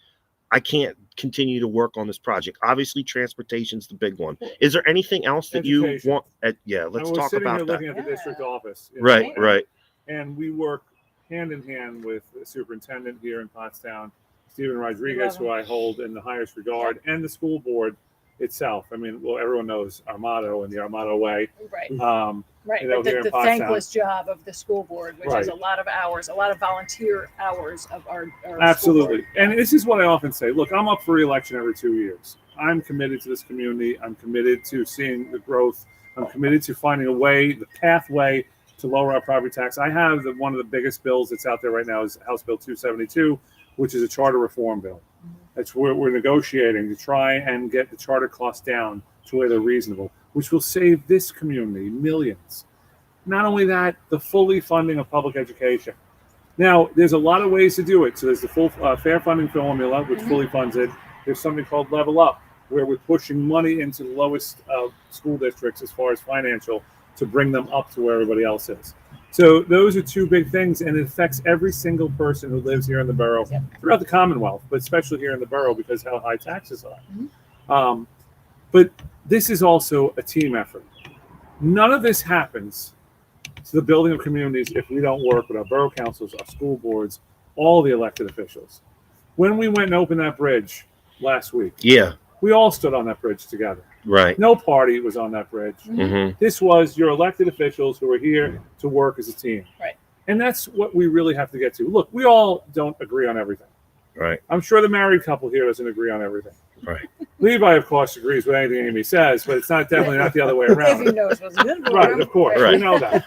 I can't continue to work on this project? Obviously, transportation's the big one. Is there anything else that Education. you want? Let's talk sitting here about looking that. at the district office. Right, right. And we work hand in hand with the superintendent here in Pottstown, Stephen Rodriguez, who I hold in the highest regard, and the school board itself. I mean, well, everyone knows our motto and the Armato way. Right. Right. But the thankless job of the school board, which is a lot of hours, a lot of volunteer hours of our absolutely. And this is what I often say. Look, I'm up for re-election every 2 years. I'm committed to this community. I'm committed to seeing the growth. I'm committed to finding a way, the pathway to lower our property tax. I have one of the biggest bills that's out there right now is House Bill 272, which is a charter reform bill. That's where we're negotiating to try and get the charter costs down to where they're reasonable, which will save this community millions. Not only that, the fully funding of public education. Now, there's a lot of ways to do it. So there's the full fair funding formula, which fully funds it. There's something called Level Up, where we're pushing money into the lowest school districts as far as financial to bring them up to where everybody else is. So those are two big things, and it affects every single person who lives here in the borough, throughout the Commonwealth, but especially here in the borough because how high taxes are. But this is also a team effort. None of this happens to the building of communities if we don't work with our borough councils, our school boards, all the elected officials. When we went and opened that bridge last week, we all stood on that bridge together. Right. No party was on that bridge. This was your elected officials who are here to work as a team. Right. And that's what we really have to get to. Look, we all don't agree on everything. Right. I'm sure the married couple here doesn't agree on everything. Right. Levi, of course, agrees with anything Amy says, but it's definitely not the other way around. If he knows what's good for Right, him. of course. Right. We know that.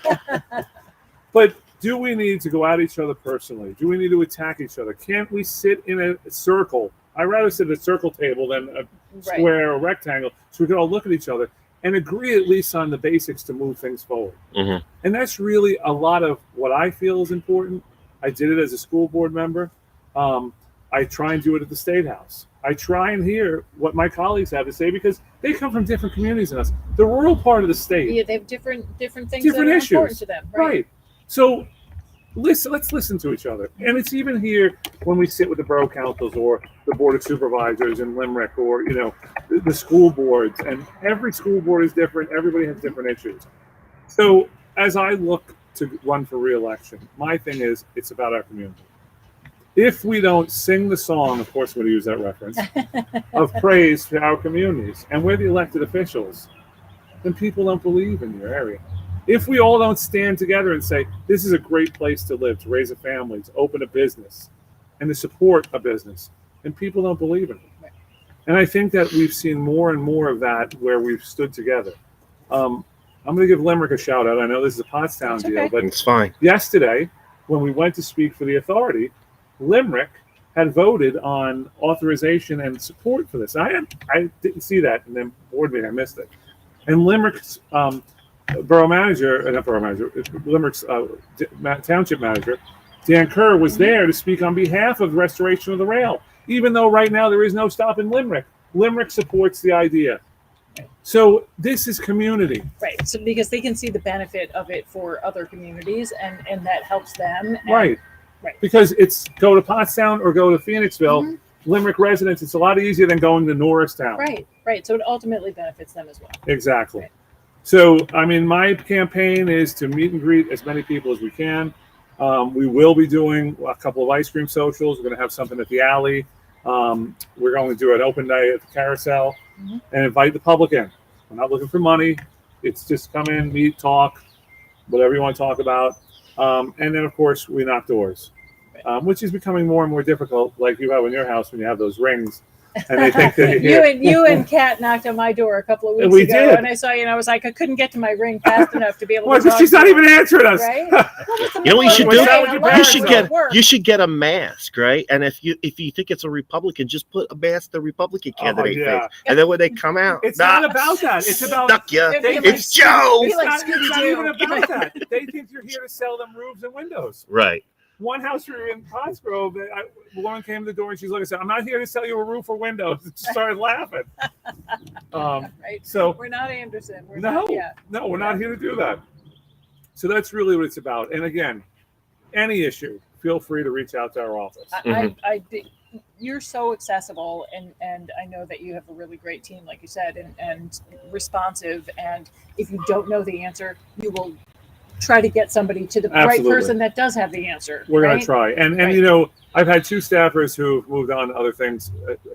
But do we need to go at each other personally? Do we need to attack each other? Can't we sit in a circle? I'd rather sit at a circle table than a square or rectangle so we can all look at each other and agree at least on the basics to move things forward. And that's really a lot of what I feel is important. I did it as a school board member. I try and do it at the State House. I try and hear what my colleagues have to say because they come from different communities than us. The rural part of the state. Yeah, they have different things Different that are issues. important to them. Right. So let's listen to each other. And it's even here when we sit with the borough councils or the board of supervisors in Limerick or, the school boards. And every school board is different. Everybody has different issues. So as I look to run for re-election, my thing is it's about our community. If we don't sing the song, of course, I'm going to use that reference, of praise to our communities, and we're the elected officials, then people don't believe in your area. If we all don't stand together and say, this is a great place to live, to raise a family, to open a business, and to support a business, then people don't believe in it. And I think that we've seen more and more of that where we've stood together. I'm going to give Limerick a shout out. I know this is a Pottstown deal, but it's fine. Yesterday, when we went to speak for the authority, Limerick had voted on authorization and support for this. I didn't see that in the board meeting. I missed it. And Limerick's Limerick's township manager, Dan Kerr, was there to speak on behalf of restoration of the rail, even though right now there is no stop in Limerick. Limerick supports the idea. So this is community. Right. So because they can see the benefit of it for other communities and that helps them. And, Right. Because it's go to Pottstown or go to Phoenixville. Limerick residents, it's a lot easier than going to Norristown. Right. So it ultimately benefits them as well. Exactly. Right. So, I mean, my campaign is to meet and greet as many people as we can. We will be doing a couple of ice cream socials. We're going to have something at the alley. We're going to do an open day at the carousel and invite the public in. We're not looking for money. It's just come in, meet, talk, whatever you want to talk about. And then, of course, we knock doors, which is becoming more and more difficult, like you have in your house when you have those rings. And they think that you and Kat knocked on my door a couple of weeks we ago, did. and I saw you, and I was like, I couldn't get to my ring fast enough to be able to. Well, talk she's to not you. even answering us. Right? You know what you should do? You You should get a mask, right? And if you think it's a Republican, just put a mask the Republican candidate face, and then when they come out, it's not about that. It's about stuck ya. It'd It's Joe. It's like not even Scooby-Doo. about that. They think you're here to sell them roofs and windows. Right. One house we were in Pottsgrove, a woman came to the door and she's looking and said, "I'm not here to sell you a roof or windows." And she started laughing. Right. So We're not Anderson. We're no, not, yeah. no, we're not here to do that. So that's really what it's about. And again, any issue, feel free to reach out to our office. You're so accessible, and I know that you have a really great team, like you said, and responsive. And if you don't know the answer, you will try to get somebody to the right person that does have the answer. We're going to try. And Right. you know, I've had two staffers who moved on to other things.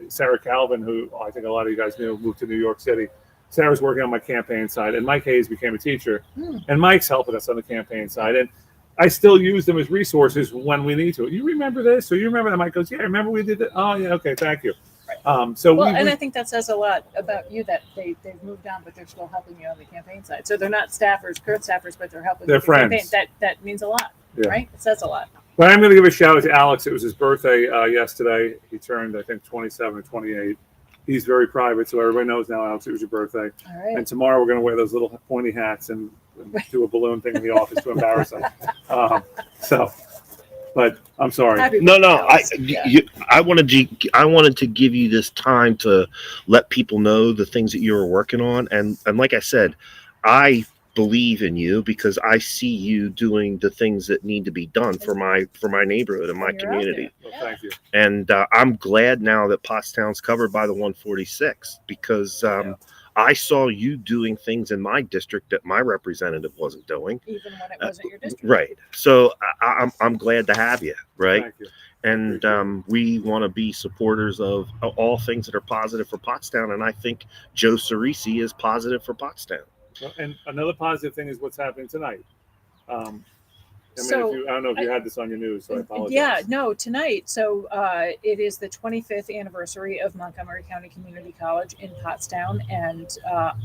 Sarah Calvin, who I think a lot of you guys knew, moved to New York City. Sarah's working on my campaign side, and Mike Hayes became a teacher, and Mike's helping us on the campaign side. And I still use them as resources when we need to. You remember this? So you remember that? Mike goes, yeah, remember we did that? Oh, yeah, okay, thank you. Right. And I think that says a lot about you that they've moved on, but they're still helping you on the campaign side. So they're not staffers, current staffers, but they're helping. They're with the friends. campaign. That means a lot, right? It says a lot. But I'm going to give a shout out to Alex. It was his birthday yesterday. He turned, I think, 27 or 28. He's very private, so everybody knows now, Alex, it was your birthday. All right. And tomorrow we're going to wear those little pointy hats and do a balloon thing in the office to embarrass him. But I'm sorry. No, I wanted to give you this time to let people know the things that you were working on, and like I said, I believe in you because I see you doing the things that need to be done for my neighborhood and my community. Well, thank you. And I'm glad now that Pottstown's covered by the 146 because I saw you doing things in my district that my representative wasn't doing. Even when it wasn't your district. Right. So I'm glad to have you. Right. Thank you. And we want to be supporters of all things that are positive for Pottstown. And I think Joe Ciresi is positive for Pottstown. And another positive thing is what's happening tonight. I don't know if you had this on your news, so I apologize. Yeah, no, tonight. So it is the 25th anniversary of Montgomery County Community College in Pottstown. And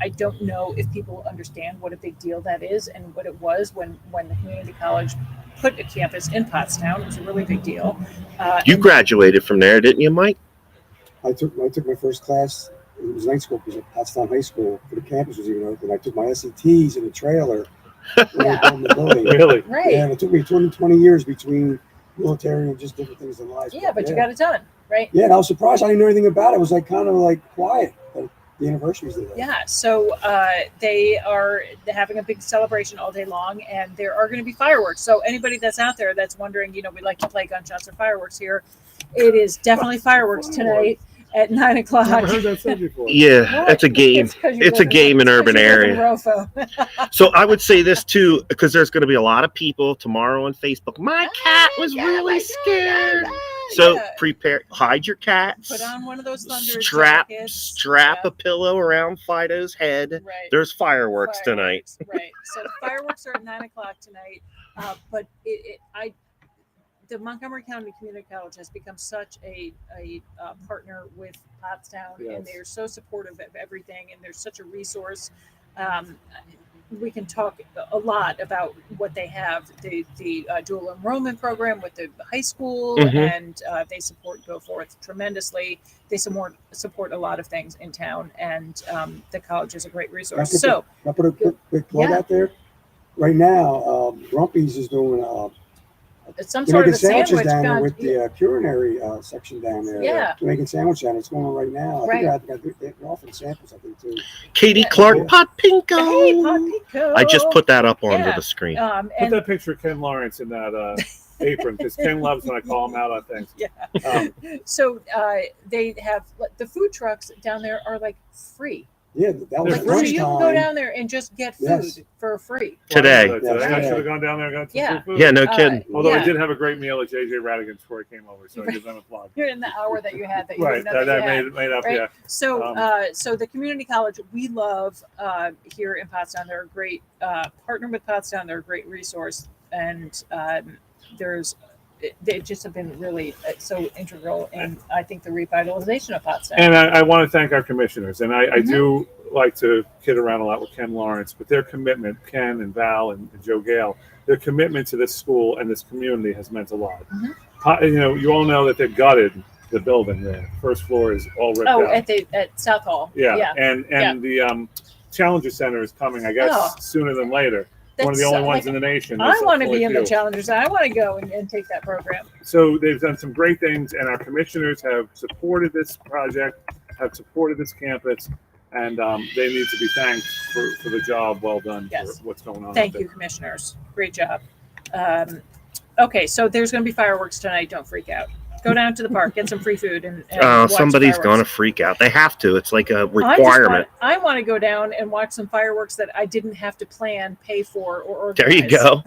I don't know if people understand what a big deal that is and what it was when the community college put a campus in Pottstown. It was a really big deal. You graduated from there, didn't you, Mike? I took my first class. It was night school because at Pottstown High School, the campus was even open. I took my SATs in a trailer. When I built the building. Really? Right. Yeah, and it took me 20 years between military and just different things in life. Yeah, but you got it done, right? Yeah, and I was surprised. I didn't know anything about it. It was like kind of like quiet. But the anniversary's there. Yeah, so they are having a big celebration all day long, and there are going to be fireworks. So anybody that's out there that's wondering, we like to play gunshots or fireworks here. It is definitely fireworks tonight at 9 o'clock. I've never heard that said before. Yeah, that's a game. It's a game in urban area. So I would say this too, because there's going to be a lot of people tomorrow on Facebook. My cat was really scared. So prepare, hide your cats. Put on one of those thunder jackets. Strap a pillow around Fido's head. Right. There's fireworks tonight. Right. So the fireworks are at 9 o'clock tonight. But the Montgomery County Community College has become such a partner with Pottstown, and they're so supportive of everything, and they're such a resource. We can talk a lot about what they have, the dual enrollment program with the high school, and they support Go Forth tremendously. They support a lot of things in town, and the college is a great resource. So I'll put a quick plug out there. Right now, Grumpy's is doing some sort of a sandwich down there with the culinary section down there. Yeah. They're making sandwich down there. It's going on right now. I think they're offering samples, I think, too. Katie Clark, Pot Pinko. Hey, Pot Pinko. I just put that up onto the screen. Put that picture of Ken Lawrence in that apron, because Ken loves when I call him out on things. Yeah. So they have the food trucks down there are like free. Yeah, that was so you can go down there and just get food for free. Today. I should have gone down there and got some food. Yeah, no kidding. Although I did have a great meal at JJ Radigan's before I came over, so I give them a plug. You're in the hour that you had that you right, didn't know that made up, right? yeah. So, so the community college we love here in Pottstown. They're a great partner with Pottstown. They're a great resource, and they just have been really so integral in, I think, the revitalization of Pottstown. And I want to thank our commissioners. And I do like to kid around a lot with Ken Lawrence, but their commitment, Ken and Val and Joe Gale, their commitment to this school and this community has meant a lot. You all know that they gutted the building there. First floor is all ripped out. At South Hall. Yeah. And the Challenger Center is coming, I guess, sooner than later. One of the only ones in the nation. I want to be in the Challengers. I want to go and take that program. So they've done some great things, and our commissioners have supported this project, have supported this campus, and they need to be thanked for the job well done Yes. for what's going on. Thank out you, commissioners. Great job. Okay, so there's going to be fireworks tonight. Don't freak out. Go down to the park, get some free food, and watch Somebody's fireworks. going to freak out. They have to. It's like a requirement. I want to go down and watch some fireworks that I didn't have to plan, pay for, or organize. There you go.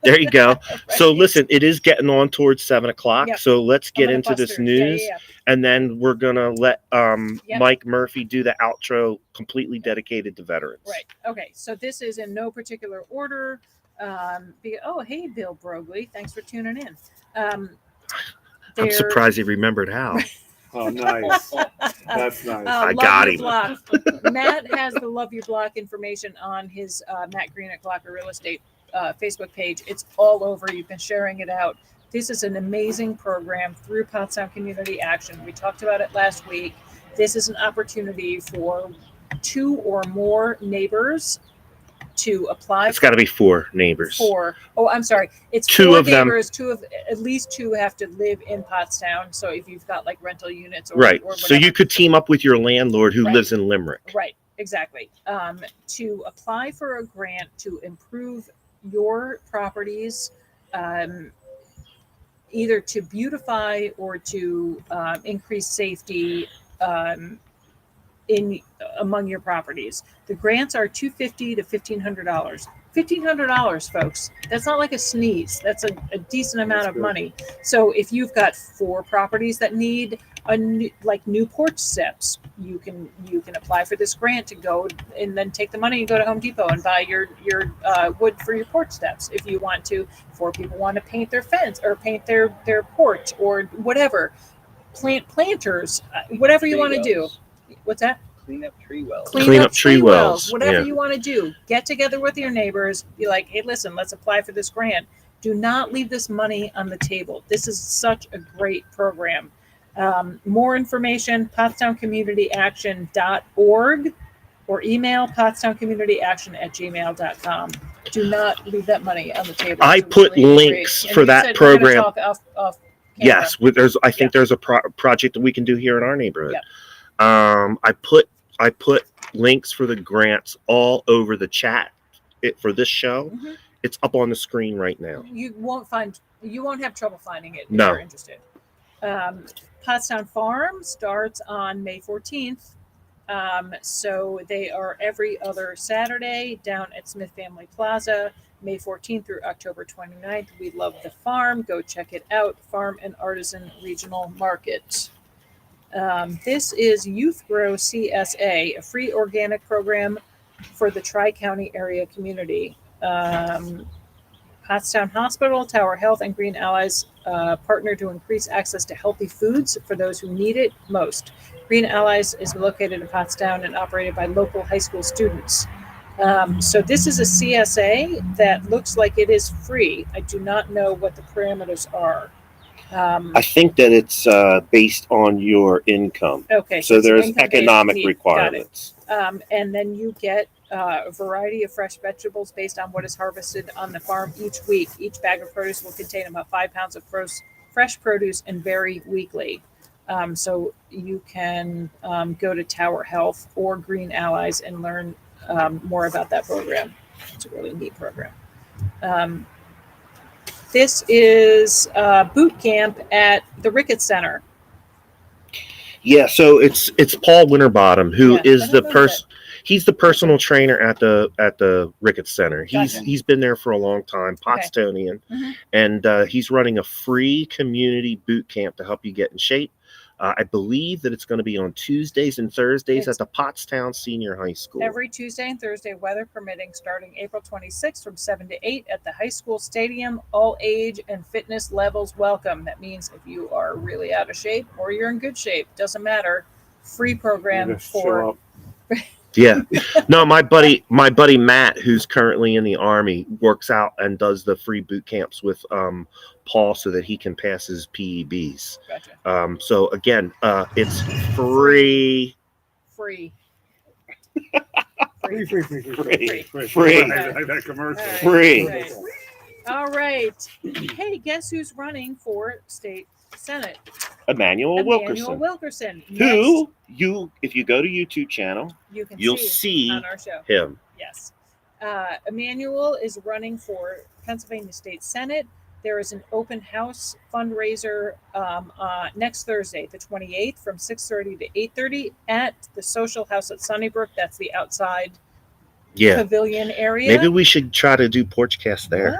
There you go. Right. So listen, it is getting on towards 7:00. Yep. So let's get I'm gonna into bust this her. news, Yeah. and then we're gonna let Yep. Mike Murphy do the outro, completely dedicated to veterans. Right. Okay. So this is in no particular order. Hey, Bill Brogley, thanks for tuning in. I'm surprised he remembered how. Oh, nice. That's nice. I got him. Block. Matt has the Love Your Block information on his Matt Green at Glocker Real Estate Facebook page. It's all over. You've been sharing it out. This is an amazing program through Pottstown Community Action. We talked about it last week. This is an opportunity for 2 or more neighbors to apply. It's got to be 4 neighbors. 4. Oh, I'm sorry. It's 2 4 of them. neighbors. At least 2 have to live in Pottstown. So if you've got like rental units or Right. or So whatever. you could team up with your landlord who Right. lives in Limerick. Right, exactly. To apply for a grant to improve your properties, either to beautify or to increase safety among your properties. The grants are $250 to $1,500. $1,500, folks. That's not like a sneeze. That's a decent amount of good. money. So if you've got 4 properties that need new porch steps, you can apply for this grant to go and then take the money and go to Home Depot and buy your wood for your porch steps. If you want to, 4 people want to paint their fence or paint their porch or whatever, planters, whatever you want to do. What's that? Clean up tree wells. Clean up tree wells. Whatever Yeah. you want to do. Get together with your neighbors. Be like, hey, listen, let's apply for this grant. Do not leave this money on the table. This is such a great program. More information, PottstownCommunityAction.org or email PottstownCommunityAction@gmail.com. Do not leave that money on the table. I It's put really links great. for And you that said we're gonna program. talk off camera. Yes, I think there's a project that we can do here in our neighborhood. Yep. I put links for the grants all over the chat for this show. Mhm. It's up on the screen right now. You won't have trouble finding it if No. you're interested. Pottstown Farm starts on May 14th. So they are every other Saturday down at Smith Family Plaza, May 14th through October 29th. We love the farm. Go check it out. Farm and Artisan Regional Market. This is Youth Grow CSA, a free organic program for the Tri-County area community. Pottstown Hospital, Tower Health, and Green Allies partner to increase access to healthy foods for those who need it most. Green Allies is located in Pottstown and operated by local high school students. So this is a CSA that looks like it is free. I do not know what the parameters are. I think that it's based on your income. Okay. So it's there's income-based economic need. Got it. requirements. And then you get a variety of fresh vegetables based on what is harvested on the farm each week. Each bag of produce will contain about 5 pounds of fresh produce and vary weekly. So you can go to Tower Health or Green Allies and learn more about that program. It's a really neat program. This is boot camp at the Ricketts Center. Yeah, so it's Paul Winterbottom who Yeah, I is don't the know person. He's the personal trainer at the Ricketts Center. Gotcha. He's been there for a long time, Pottstonian, Mhm. and he's running a free community boot camp to help you get in shape. I believe that it's going to be on Tuesdays and Thursdays at the Pottstown Senior High School. Every Tuesday and Thursday, weather permitting, starting April 26th from 7 to 8 at the high school stadium. All age and fitness levels welcome. That means if you are really out of shape or you're in good shape, doesn't matter. Free program Just show for. up. Yeah, no, my buddy Matt, who's currently in the Army, works out and does the free boot camps with Paul so that he can pass his PEBs. Gotcha. So again, it's free. Free. Free. Free. That commercial. All right. Free. All right. Hey, guess who's running for state Senate. Emmanuel Wilkerson, Wilkerson. who if you go to YouTube channel, you can you'll see see on our show. him. Yes. Emmanuel is running for Pennsylvania State Senate. There is an open house fundraiser next Thursday, the 28th, from 6:30 to 8:30 at the Social House at Sunnybrook. That's the outside pavilion area. Maybe we should try to do Porchcast there.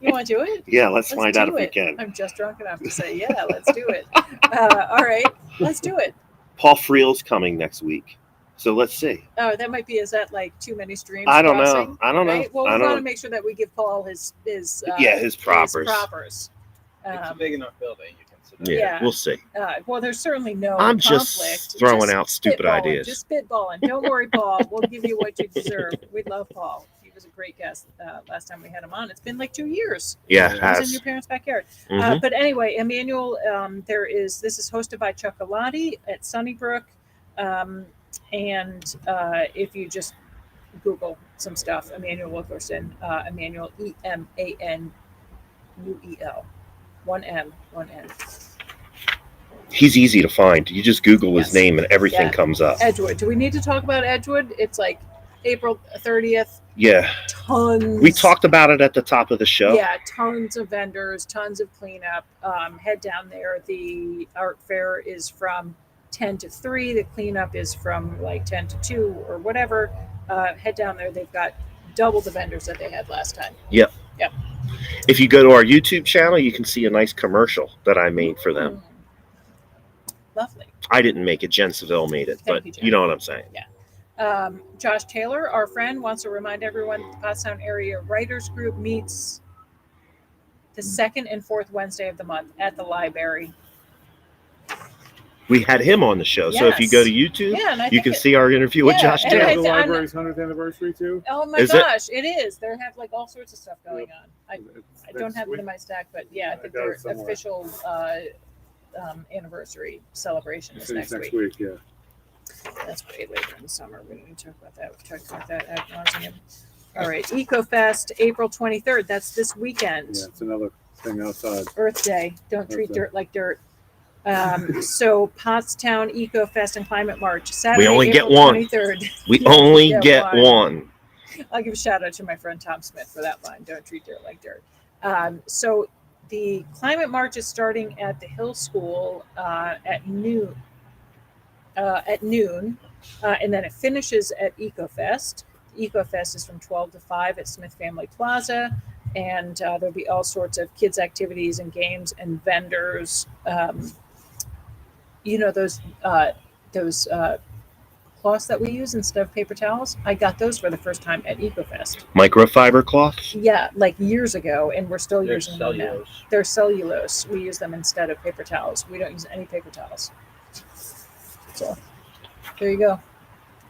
You want to do it? Yeah, let's find out if we can. I'm just drunk enough to say, yeah, let's do it. All right, let's do it. Paul Friel's coming next week, so let's see. Oh, that might be. Is that like too many streams? I don't crossing? know. I don't know. Well, I we want to don't. make sure that we give Paul his his propers. It's a big enough building. You can sit down. Yeah, we'll see. Well, there's certainly no I'm conflict. just throwing out stupid spitballing, ideas. Just spitballing. Don't worry, Paul. We'll give you what you deserve. We love Paul. He was a great guest last time we had him on. It's been like 2 years. Yeah, it He was in has. your parents' backyard. Mhm. But anyway, Emmanuel, this is hosted by Chuck Galati at Sunnybrook. And if you just Google some stuff, Emmanuel Wilkerson, Emmanuel Emanuel, 1 M, 1 N. He's easy to find. You just Google his Yes. name and everything Yeah. comes up. Edgewood. Do we need to talk about Edgewood? It's like April 30th. Yeah, Tons. we talked about it at the top of the show. Yeah, tons of vendors, tons of cleanup. Head down there. The art fair is from 10 to 3. The cleanup is from like 10 to 2 or whatever. Head down there. They've got double the vendors that they had last time. If you go to our YouTube channel, you can see a nice commercial that I made for them. Lovely. I didn't make it. Jen Seville made it, Thank but you, Jen. you know what I'm saying. Josh Taylor, our friend, wants to remind everyone the Pottstown Area Writers Group meets the second and fourth Wednesday of the month at the library. We had him on the show, so if you go to YouTube, Yeah, and I you think can see our interview with yeah, Josh and Taylor. Yeah, the I'm- library's 100th anniversary too. Oh my Is it? gosh, it is. They have like all sorts of stuff going on. I don't have it in my stack, but yeah, I think got their it somewhere. official anniversary celebration is next week. Yeah. That's way later in the summer. We didn't talk about that. We've talked about that ad nauseam. All right, EcoFest, April 23rd. That's this weekend. Yeah, it's another thing outside. Earth Day. Don't treat Earth Day. dirt like dirt. So Pottstown EcoFest and Climate March, Saturday, only get April one. 23rd. We You only get get one. one. I'll give a shout out to my friend Tom Smith for that line. Don't treat dirt like dirt. So the Climate March is starting at the Hill School at noon. And then it finishes at EcoFest. EcoFest is from 12 to 5 at Smith Family Plaza. And there'll be all sorts of kids' activities and games and vendors. You know, those cloths that we use instead of paper towels? I got those for the first time at EcoFest. Microfiber cloths. Yeah, like years ago, and we're still There's using them now. cellulose. They're cellulose. We use them instead of paper towels. We don't use any paper towels. So there you go.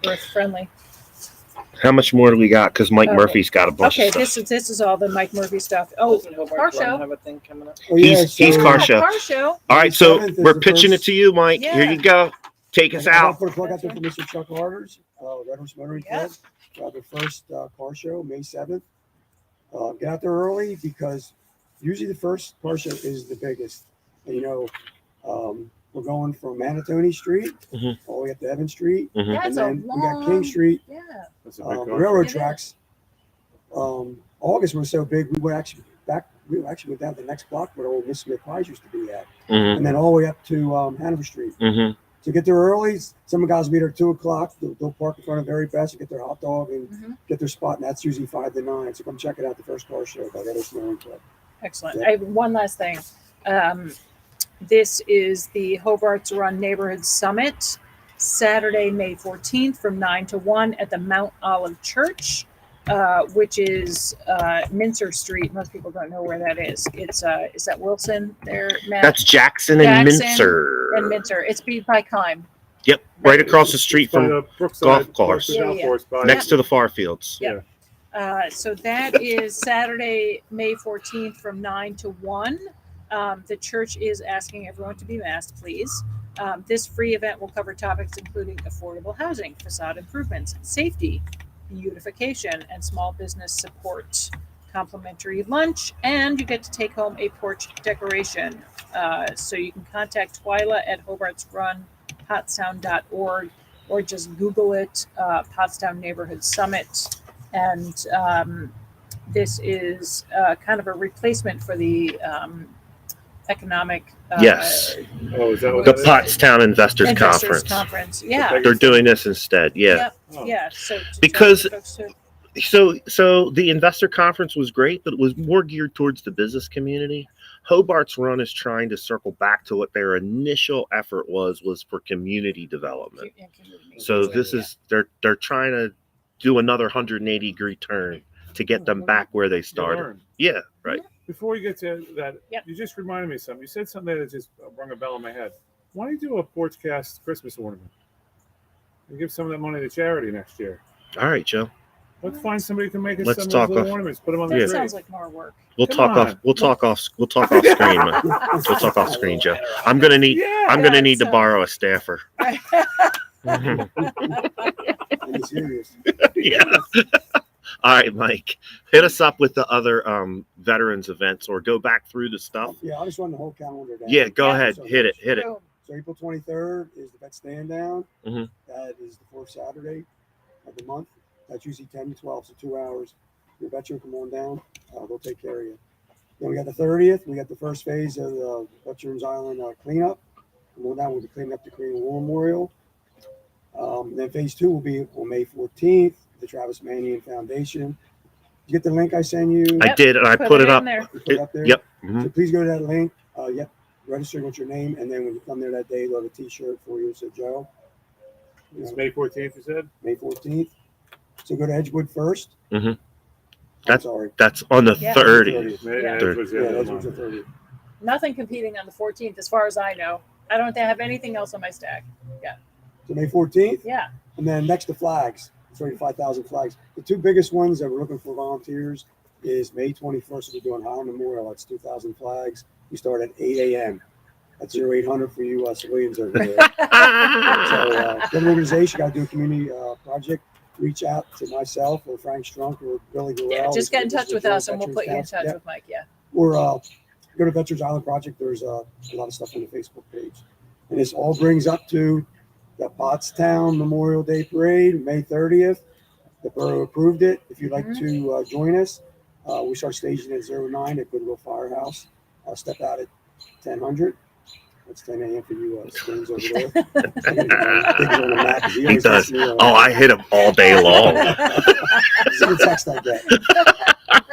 Earth friendly. How much more do we got? Because Mike Okay. Murphy's got a bunch Okay, of stuff. this is all the Mike Murphy stuff. Oh, Doesn't Hobart car Run show. have a thing coming up? Oh, He's car Yeah, show. car show. All right, so 27th is we're the pitching it first- to you, Mike. Here Yeah. you go. Take us I'll out. put a plug out there for Mr. Chuck Larders, Red Horse Motoring Yeah. Club. The first car show, May 7th. Get out there early because usually the first car show is the biggest. And, we're going from Manatoni Street Mhm. all the way up to Evan Street. Mhm. That's and a then we got long. King Street, Yeah. That's a big car. railroad It is. tracks. August was so big, we actually went down to the next block where old Miss Smith Pies used to be at. Mhm. And then all the way up to Hanover Street. Mhm. So get there early. Some guys will be there at 2:00. They'll park in front of the very best and get their hot dog and Mhm. get their spot. And that's usually 5 to 9. So come check it out. The first car show by Red Horse Motoring Club. Excellent. Yeah. I have one last thing. This is the Hobart's Run Neighborhood Summit, Saturday, May 14th from 9 to 1 at the Mount Olive Church, which is Mincer Street. Most people don't know where that is. It's is that Wilson there, Matt? That's Jackson and Jackson Mincer. and Mincer. It's beat by Kime. Yep, right across the street By from the Brookside golf course. Brookside Golf Yeah, yeah. Course by- next to the far fields. Yeah. So that is Saturday, May 14th from 9 to 1. The church is asking everyone to be masked, please. This free event will cover topics including affordable housing, facade improvements, safety, beautification, and small business support. complimentary lunch, and you get to take home a porch decoration. So you can contact Twyla at hobartsrun.pottstown.org, or just Google it, Pottstown Neighborhood Summit. And this is kind of a replacement for the economic. Yes. Oh, is that what The that is? Pottstown Investors Conference. Yeah. They're doing this instead. Yeah. Yep. Oh. Yeah. So to tell Because- folks to- So the investor conference was great, but it was more geared towards the business community. Hobart's Run is trying to circle back to what their initial effort was for community development. and community So engagement, this is they're trying to do another 180-degree turn to get them back where they started. Learn. Yeah, right. Before we get to that, Yep. you just reminded me of something. You said something that just rung a bell in my head. Why don't you do a Porchcast Christmas ornament? And give some of that money to charity next year. All right, Joe. Let's find somebody who can make us Let's some of talk those little off- ornaments. Put them on That the Yeah. tree. sounds like more work. We'll Come talk off. on. We'll talk off. We'll talk off screen, man. We'll talk off screen, Joe. I'm gonna need. Yeah. I'm gonna Yeah, need to so- borrow a staffer. I'm serious. Yeah. All right, Mike. Hit us up with the other veterans events, or go back through the stuff. Yeah, I'll just run the whole calendar down. Yeah, go Yeah. ahead. Hit it. Hit it. Boom. So April 23rd is the vet stand down. Mhm. That is the fourth Saturday of the month. That's usually 10 to 12, so 2 hours. Your veteran, come on down. They'll take care of you. Then we got the 30th. We got the first phase of the Veterans Island cleanup. Come on down. We'll be cleaning up the Korean War Memorial. Then phase 2 will be on May 14th, the Travis Manion Foundation. You get the link I send you? I did, and I put it in up. there. You put it up there? Yep. So Mhm. please go to that link. Register with your name, and then when you come there that day, they'll have a T-shirt for you. So Joe, you It's know, May 14th, you said? May 14th. So go to Edgewood first. Mhm. I'm That's- sorry. That's on the Yeah. 30th. May, Yeah. it was the Yeah, end of the Edgewood's the month. 30th. Nothing competing on the 14th, as far as I know. I don't have anything else on my stack. So May 14th, Yeah. and then next to flags. It's already 5,000 flags. The two biggest ones that we're looking for volunteers is May 21st. We're doing High Memorial. That's 2,000 flags. We start at 8 a.m. That's 0800 for you civilians over there. So, get an organization, got to do a community project. Reach out to myself or Frank Strunk or Billy Gorell. Yeah. Just get in This is touch the with Joint us, and we'll Veterans put you in Council. touch Yeah. with Mike. Yeah. Or go to Veterans Island Project. There's a lot of stuff on the Facebook page. And this all brings up to the Pottstown Memorial Day Parade, May 30th. The borough approved it. If you'd like to join us, we start staging at 09 at Goodwill Firehouse. I'll step out at 1000. That's 10 a.m. for you screens over there. On the map, 'cause He always does. asks me, Oh, I hit him all day long. See the text I get.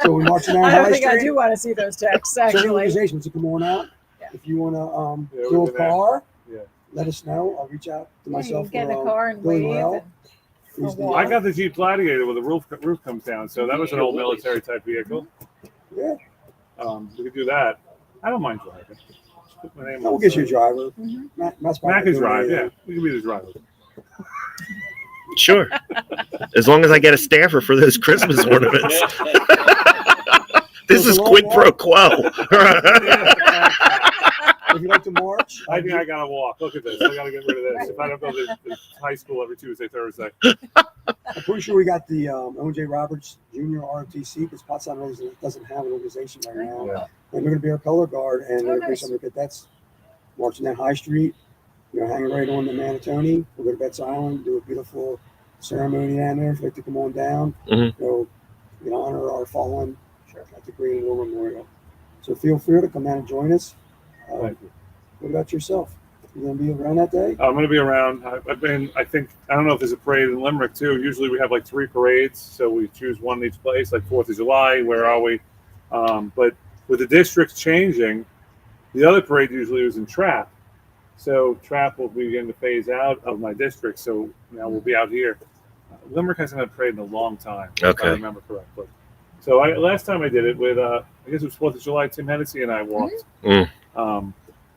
So we're marching down I don't High think I Street. do want to see those texts, So the actually. organization, so come on out. Yeah. If you want to Yeah, do we've a been there. car, Yeah. let us know. I'll reach out to Yeah, you myself. can get in or, a car and Billy wave. Gorell. And, He's the, walk. I got the Jeep Gladiator with a roof comes down, so that was an old military type vehicle. yeah, We could do that. I don't mind driving. Just put my name we'll on get the you a side. driver. Mhm. Mac can drive, yeah. We can be the driver. Sure. As long as I get a staffer for those Christmas ornaments. This is quid pro quo. If you like to march, I think I gotta walk. Look at this. I gotta get rid of this. If I don't go to high school every Tuesday, Thursday. I'm pretty sure we got the O.J. Roberts Jr. ROTC because Pottstown really doesn't have an organization right now. Yeah. And they're going to be our color guard, and Oh, they're going to be nice. some of the cadets marching down High Street, hanging right on the Manatoni. We'll go to Betts Island, do a beautiful ceremony down there. If you'd like to come on down, Mhm. honor our fallen at the Korean War Memorial. So feel free to come down and join us. Thank you. What about yourself? You going to be around that day? I'm going to be around. I don't know if there's a parade in Limerick too. Usually we have like 3 parades. So we choose one in each place, like 4th of July. Where are we? But with the districts changing, the other parade usually was in Trapp. So Trapp will begin to phase out of my district. So now we'll be out here. Limerick hasn't had a parade in a long time, if Okay. I remember correctly. So last time I did it with, I guess it was 4th of July, Tim Hennessy and I walked.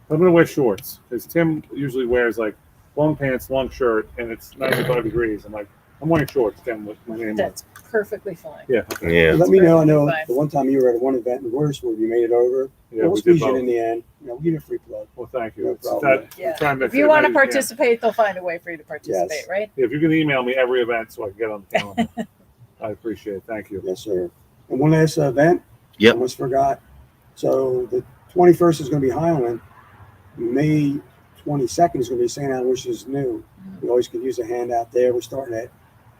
I'm going to wear shorts because Tim usually wears like long pants, long shirt, and it's 95 degrees. I'm like, I'm wearing shorts, Tim, with my name on. That's perfectly fine. Yeah. Okay. Yeah. Let me know. I know Fine. the one time you were at one event in Wordsworth, you made it over. Yeah, We'll we did squeeze you both. in the end. We'll give you a free plug. Well, thank you. No It's problem. that- Yeah. trying to If you fit want to as many as participate, they'll find a way for you to participate, Yes. right? can. If you can email me every event so I can get on the calendar, I appreciate it. Thank you. Yes, sir. And one last event. Yep. Almost forgot. So the 21st is going to be Highland. May 22nd is going to be St. Aloysius New. We always could use a handout there. We're starting at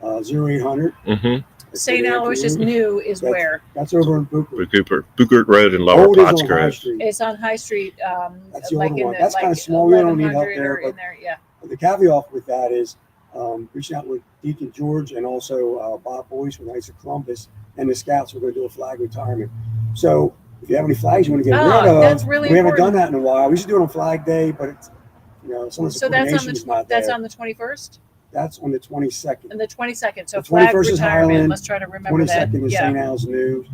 0800. Mm-hmm. St. Aloysius New is where? That's over in Booker. Bookert Road in Lower Old is on High Pottsgrove. Street. It's on High Street. That's the like older in one. the, That's like kind of small. We don't need help 1100 there. or in But there, yeah. the caveat with that is reaching out with Deacon George and also Bob Boyce from Knights of Columbus and the Scouts. We're going to do a flag retirement. So if you have any flags you want to get rid of, that's really we haven't important. done that in a while. We should do it on Flag Day, but it's some of the So that's on coordination's not that's there. on the 21st That's on the 22nd. and the 22nd. So The flag 21st is retirement. Highland, Let's try to remember that. 22nd is Yeah. St. Al's News.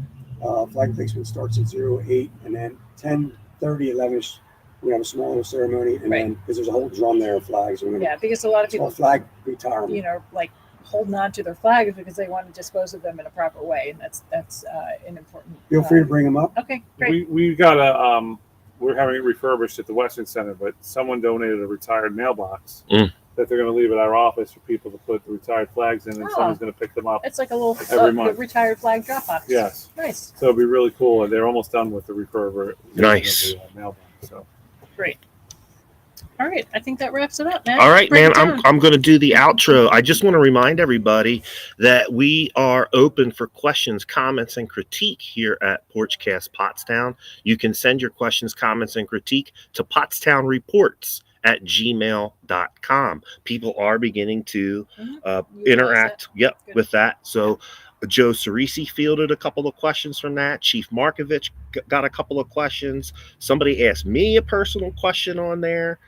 Flag placement starts at 08, and then 10:30, 11ish, we have a small little ceremony, and then because there's a whole drum there of flags. Yeah, because a lot of It's called people, flag retirement. like holding on to their flags because they want to dispose of them in a proper way, and that's an important. Feel free to bring them up. Okay, great. We got a we're having it refurbished at the Western Center, but someone donated a retired mailbox that they're going to leave at our office for people to put the retired flags in, and someone's going to pick them up. It's like a little every month. retired flag drop off. Yes. Nice. So it'll be really cool, and they're almost done with the refurb. Nice. Of the, mailbox. So Great. All right, I think that wraps it up, man. All right, Break man. it down. I'm going to do the outro. I just want to remind everybody that we are open for questions, comments, and critique here at Porchcast Pottstown. You can send your questions, comments, and critique to pottstownreports@gmail.com. People are beginning to interact Good. with that. So Joe Ciresi fielded a couple of questions from that. Chief Markovich got a couple of questions. Somebody asked me a personal question on there.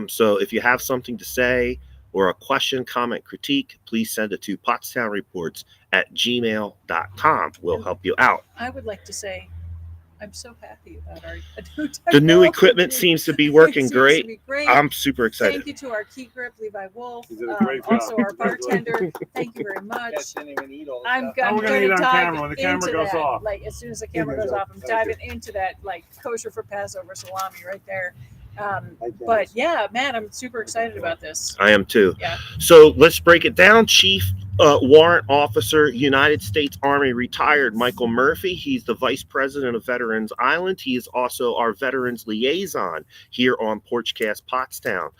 So if you have something to say or a question, comment, critique, please send it to pottstownreports@gmail.com. We'll help you out. I would like to say I'm so happy about our The new equipment seems to be working great. I'm super excited. Thank you to our key grip, Levi Wolf. You did a great job. Also our bartender. Thank you very much. Guys didn't even eat all the I'm stuff. we're gonna going eat to on dive camera when the camera into goes that. off. Like as soon as the camera goes off, I'm diving into that like kosher for Passover salami right there. But yeah, man, I'm super excited about this. I am too. Yeah. So let's break it down. Chief Warrant Officer, United States Army, retired Michael Murphy. He's the Vice President of Veterans Island. He is also our Veterans Liaison here on Porchcast Pottstown.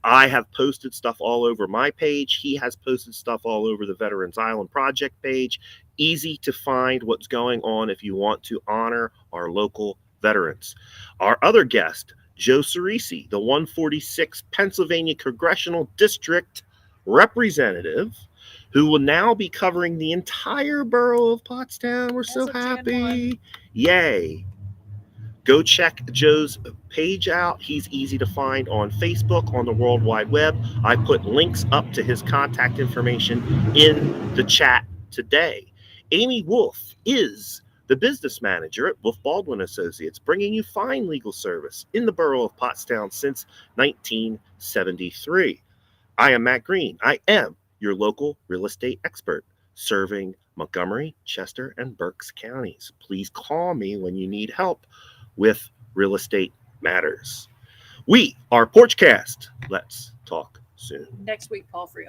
I have posted stuff all over my page. He has posted stuff all over the Veterans Island project page. Easy to find what's going on if you want to honor our local veterans. Our other guest, Joe Ciresi, the 146th Pennsylvania Congressional District Representative, who will now be covering the entire borough of Pottstown. We're so As of Jan. happy. Yay. Go check Joe's page out. He's easy to find on Facebook, on the World Wide Web. I put links up to his contact information in the chat today. Amy Wolf is the business manager at Wolf Baldwin Associates, bringing you fine legal service in the borough of Pottstown since 1973. I am Matt Green. I am your local real estate expert, serving Montgomery, Chester, and Berks counties. Please call me when you need help with real estate matters. We are Porchcast. Let's talk soon. Next week, Paul Friel.